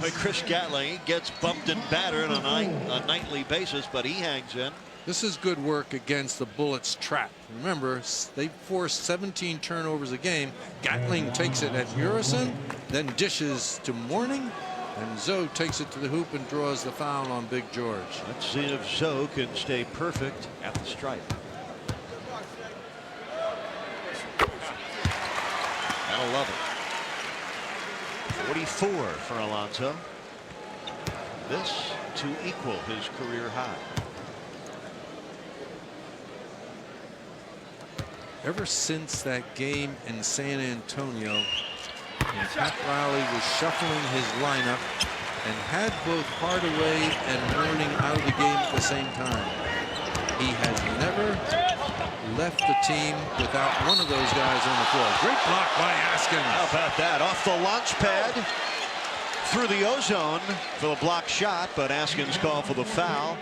But Chris Gatling gets bumped and battered on a nightly basis, but he hangs in. This is good work against the Bullets' trap. Remember, they forced 17 turnovers a game. Gatling takes it at Murison, then dishes to Mourning, and Zoe takes it to the hoop and draws the foul on Big George. Let's see if Zoe can stay perfect at the stripe. That'll love it. 44 for Alonzo. This to equal his career high. Ever since that game in San Antonio, and Pat Riley was shuffling his lineup and had both Hardaway and Mourning out of the game at the same time, he has never left the team without one of those guys on the floor. Great block by Askins. How about that? Off the launch pad through the ozone for the block shot, but Askins called for the foul.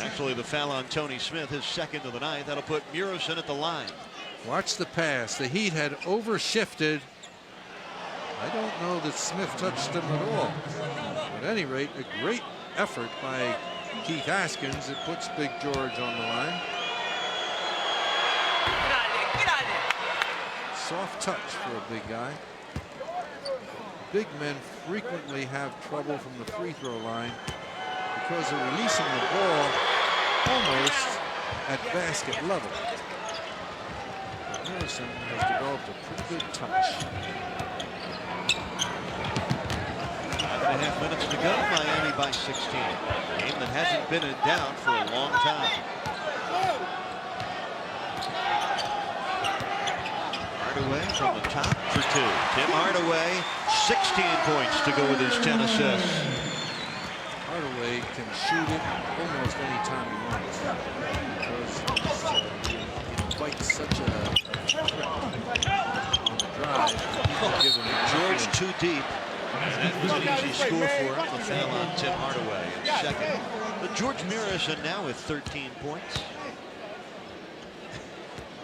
Actually, the foul on Tony Smith, his second of the night. That'll put Murison at the line. Watch the pass. The Heat had overshifted. I don't know that Smith touched him at all. At any rate, a great effort by Keith Askins. It puts Big George on the line. Get out of there. Soft touch for a big guy. Big men frequently have trouble from the free throw line because they're releasing the ball almost at basket level. But Murison has developed a pretty good touch. 5.5 minutes to go. Miami by 16. Game that hasn't been in doubt for a long time. Hardaway from the top for 2. Tim Hardaway, 16 points to go with his 10 assists. Hardaway can shoot it almost any time he wants because he fights such a threat on the drive. George too deep. That was an easy score for him. The foul on Tim Hardaway in second. But George Murison now with 13 points.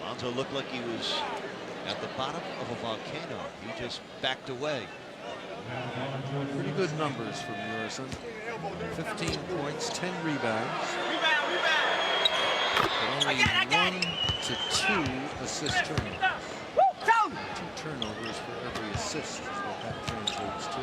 Alonzo looked like he was at the bottom of a volcano. He just backed away. Pretty good numbers from Murison. 15 points, 10 rebounds. But only 1 to 2 assist turnovers. 2 turnovers for every assist is what that translates to.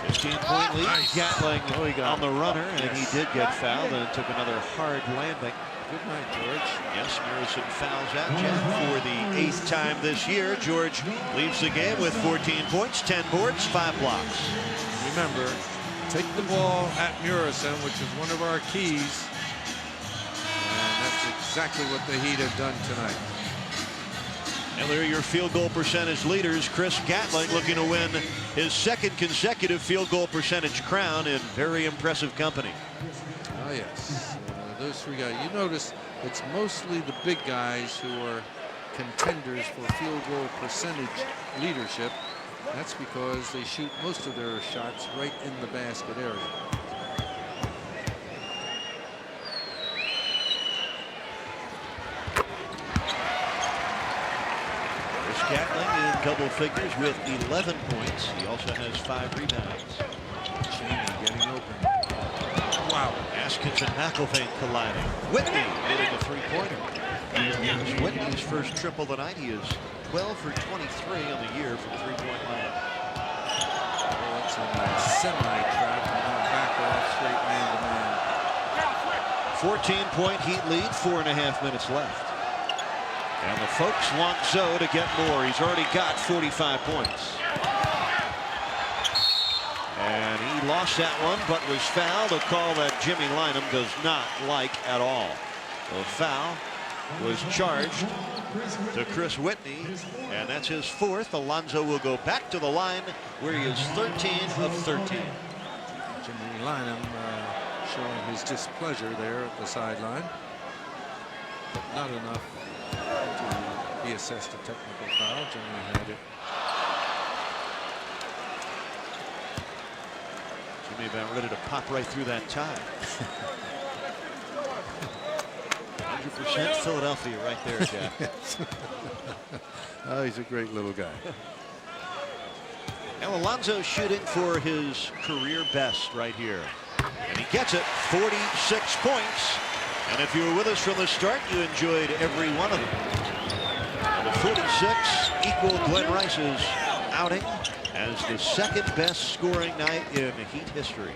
15-point lead. Nice. Gatling Oh, he got on the runner, and Yes. he did get fouled and took another hard landing. Good night, George. Yes, Murison fouls out Jack for the 8th time this year. George leaves the game with 14 points, 10 boards, 5 blocks. Remember, take the ball at Murison, which is one of our keys. And that's exactly what the Heat have done tonight. And there are your field goal percentage leaders. Chris Gatling looking to win his 2nd consecutive field goal percentage crown in very impressive company. Oh, yes. Those 3 guys. You notice it's mostly the big guys who are contenders for field goal percentage leadership. That's because they shoot most of their shots right in the basket area. Chris Gatling in double figures with 11 points. He also has 5 rebounds. Cheney getting open. Wow. Askins and McIlvaine colliding. Whitney hitting a 3-pointer. It's Whitney's first triple tonight. He is 12 for 23 on the year from 3-point line. Well, it's a semi-trap and now back off straight man-to-man. 14-point Heat lead, 4.5 minutes left. And the folks want Zoe to get more. He's already got 45 points. And he lost that one, but was fouled. A call that Jimmy Lynam does not like at all. The foul was charged to Chris Whitney, and that's his 4th. Alonzo will go back to the line where he is 13 of 13. Jimmy Lynam showing his displeasure there at the sideline. But not enough to be assessed a technical foul. Jimmy had it. Jimmy about ready to pop right through that tie. 100% Philadelphia right there, Jack. Oh, he's a great little guy. Now Alonzo shooting for his career best right here. And he gets it, 46 points. And if you were with us from the start, you enjoyed every one of them. And the 46 equaled Glenn Rice's outing as the 2nd best scoring night in Heat history.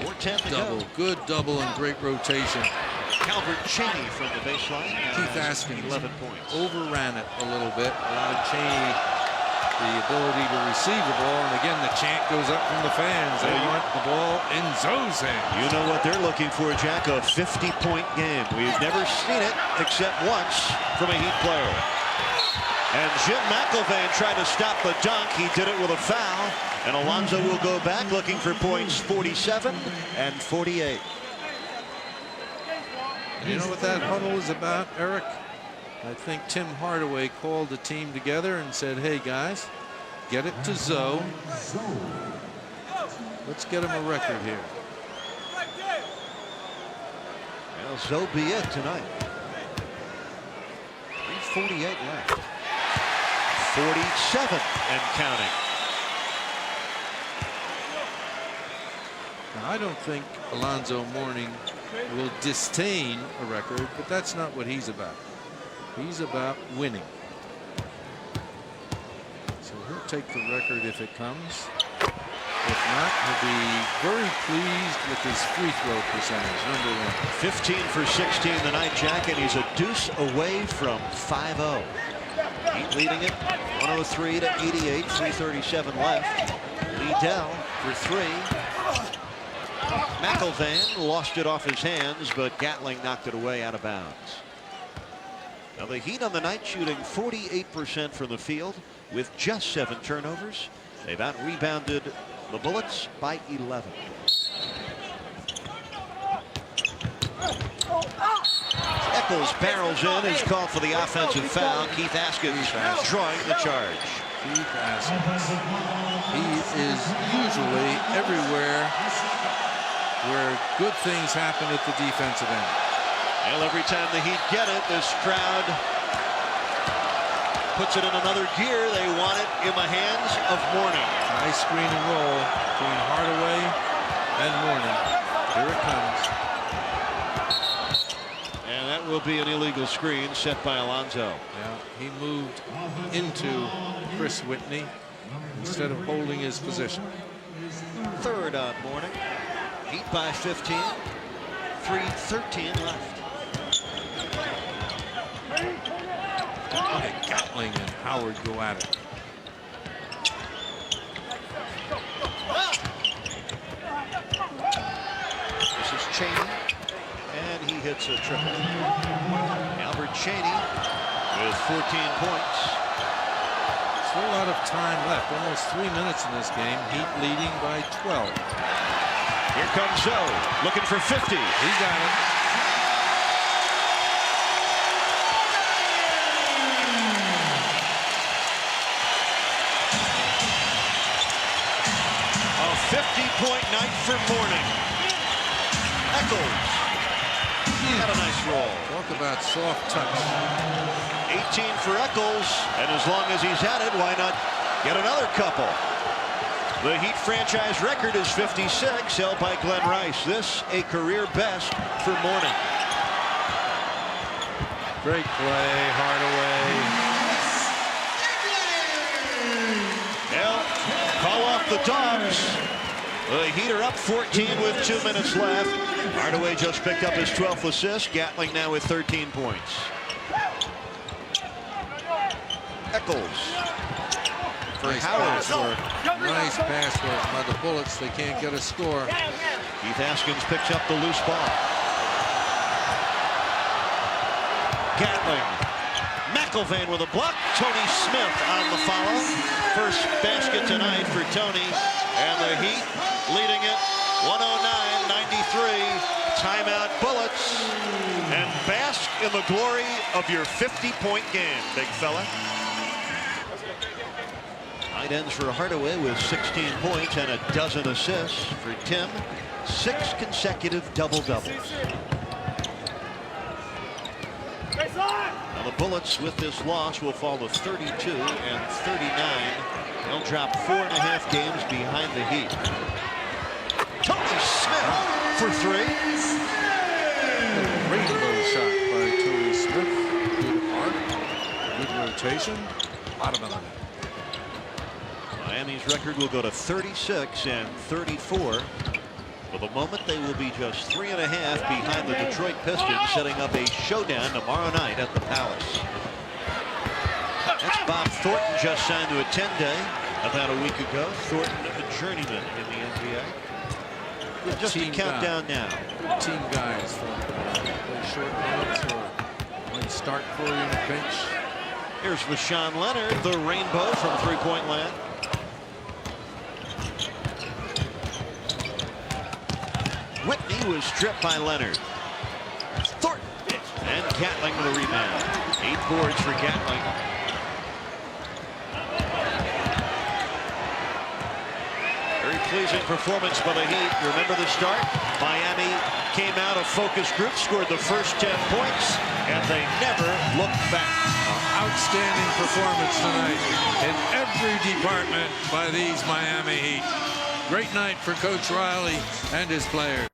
4:10 to Double, go. good double and great rotation. Calvert Cheney from the baseline. Keith Askins 11 points. overran it a little bit, allowed Cheney the ability to receive the ball, and again the chant goes up from the fans. They want the ball in Zoe's hands. You know what they're looking for, Jack, a 50-point game. We've never seen it except once from a Heat player. And Jim McIlvaine tried to stop the dunk. He did it with a foul, and Alonzo will go back looking for points 47 and 48. You know what that huddle is about, Eric? I think Tim Hardaway called the team together and said, hey guys, get it to Zoe. Let's get him a record here. Well, Zoe be it tonight. 3:48 left. 47 and counting. Now, I don't think Alonzo Mourning will disdain a record, but that's not what he's about. He's about winning. So he'll take the record if it comes. If not, he'll be very pleased with his free throw percentage, number 1. 15 for 16 tonight, Jack, and he's a deuce away from 5-0. Heat leading it 103 to 88, 3:37 left. Liddell for 3. McIlvaine lost it off his hands, but Gatling knocked it away out of bounds. Now the Heat on the night shooting 48% from the field with just 7 turnovers. They've out-rebounded the Bullets by 11. Eccles barrels in, is called for the offensive foul. Keith Askins drawing the charge. Keith Askins. He is usually everywhere where good things happen at the defensive end. Well, every time the Heat get it, this crowd puts it in another gear. They want it in the hands of Mourning. Nice screen and roll between Hardaway and Mourning. Here it comes. And that will be an illegal screen set by Alonzo. Yeah, he moved into Chris Whitney instead of holding his position. Third on Mourning. Heat by 15. 3:13 left. Look at Gatling and Howard go at it. This is Chaney, and he hits a triple. Albert Chaney with 14 points. Still a lot of time left, almost 3 minutes in this game. Heat leading by 12. Here comes Zoe, looking for 50. He got it. A 50-point night for Mourning. Eccles. Had a nice roll. Talk about soft touch. 18 for Eccles, and as long as he's at it, why not get another couple? The Heat franchise record is 56, held by Glenn Rice. This a career best for Mourning. Great play, Hardaway. Well, call off the Dogs. The Heat are up 14 with 2 minutes left. Hardaway just picked up his 12th assist. Gatling now with 13 points. Eccles. For Nice Howard. pass work. Nice pass work by the Bullets. They can't get a score. Keith Haskins picks up the loose ball. Gatling. McIlvain with a block. Tony Smith on the follow. First basket tonight for Tony. And the Heat leading it 109-93. Timeout Bullets. And bask in the glory of your 50-point game, big fella. Night ends for Hardaway with 16 points and a dozen assists. For Tim, 6 consecutive double-doubles. Now the Bullets with this loss will fall to 32 and 39. They'll drop 4.5 games behind the Heat. Tony Smith for 3. Rainbow shot by Tony Smith. Good arc. Good rotation. Bottom of the net. Miami's record will go to 36 and 34. For the moment, they will be just 3.5 behind the Detroit Pistons, setting up a showdown tomorrow night at the Palace. That's Bob Thornton, just signed to a 10-day about a week ago. Thornton, a journeyman in the NBA. Just a countdown now. Good team guys for play short minutes or when start for you in a pinch. Here's Rashawn Leonard, the rainbow from three-point land. Whitney was stripped by Leonard. Thornton and Gatling with a rebound. 8 boards for Gatling. Very pleasing performance by the Heat. Remember the start? Miami came out of focus group, scored the first 10 points, and they never looked back. Outstanding performance tonight in every department by these Miami Heat. Great night for Coach Riley and his players.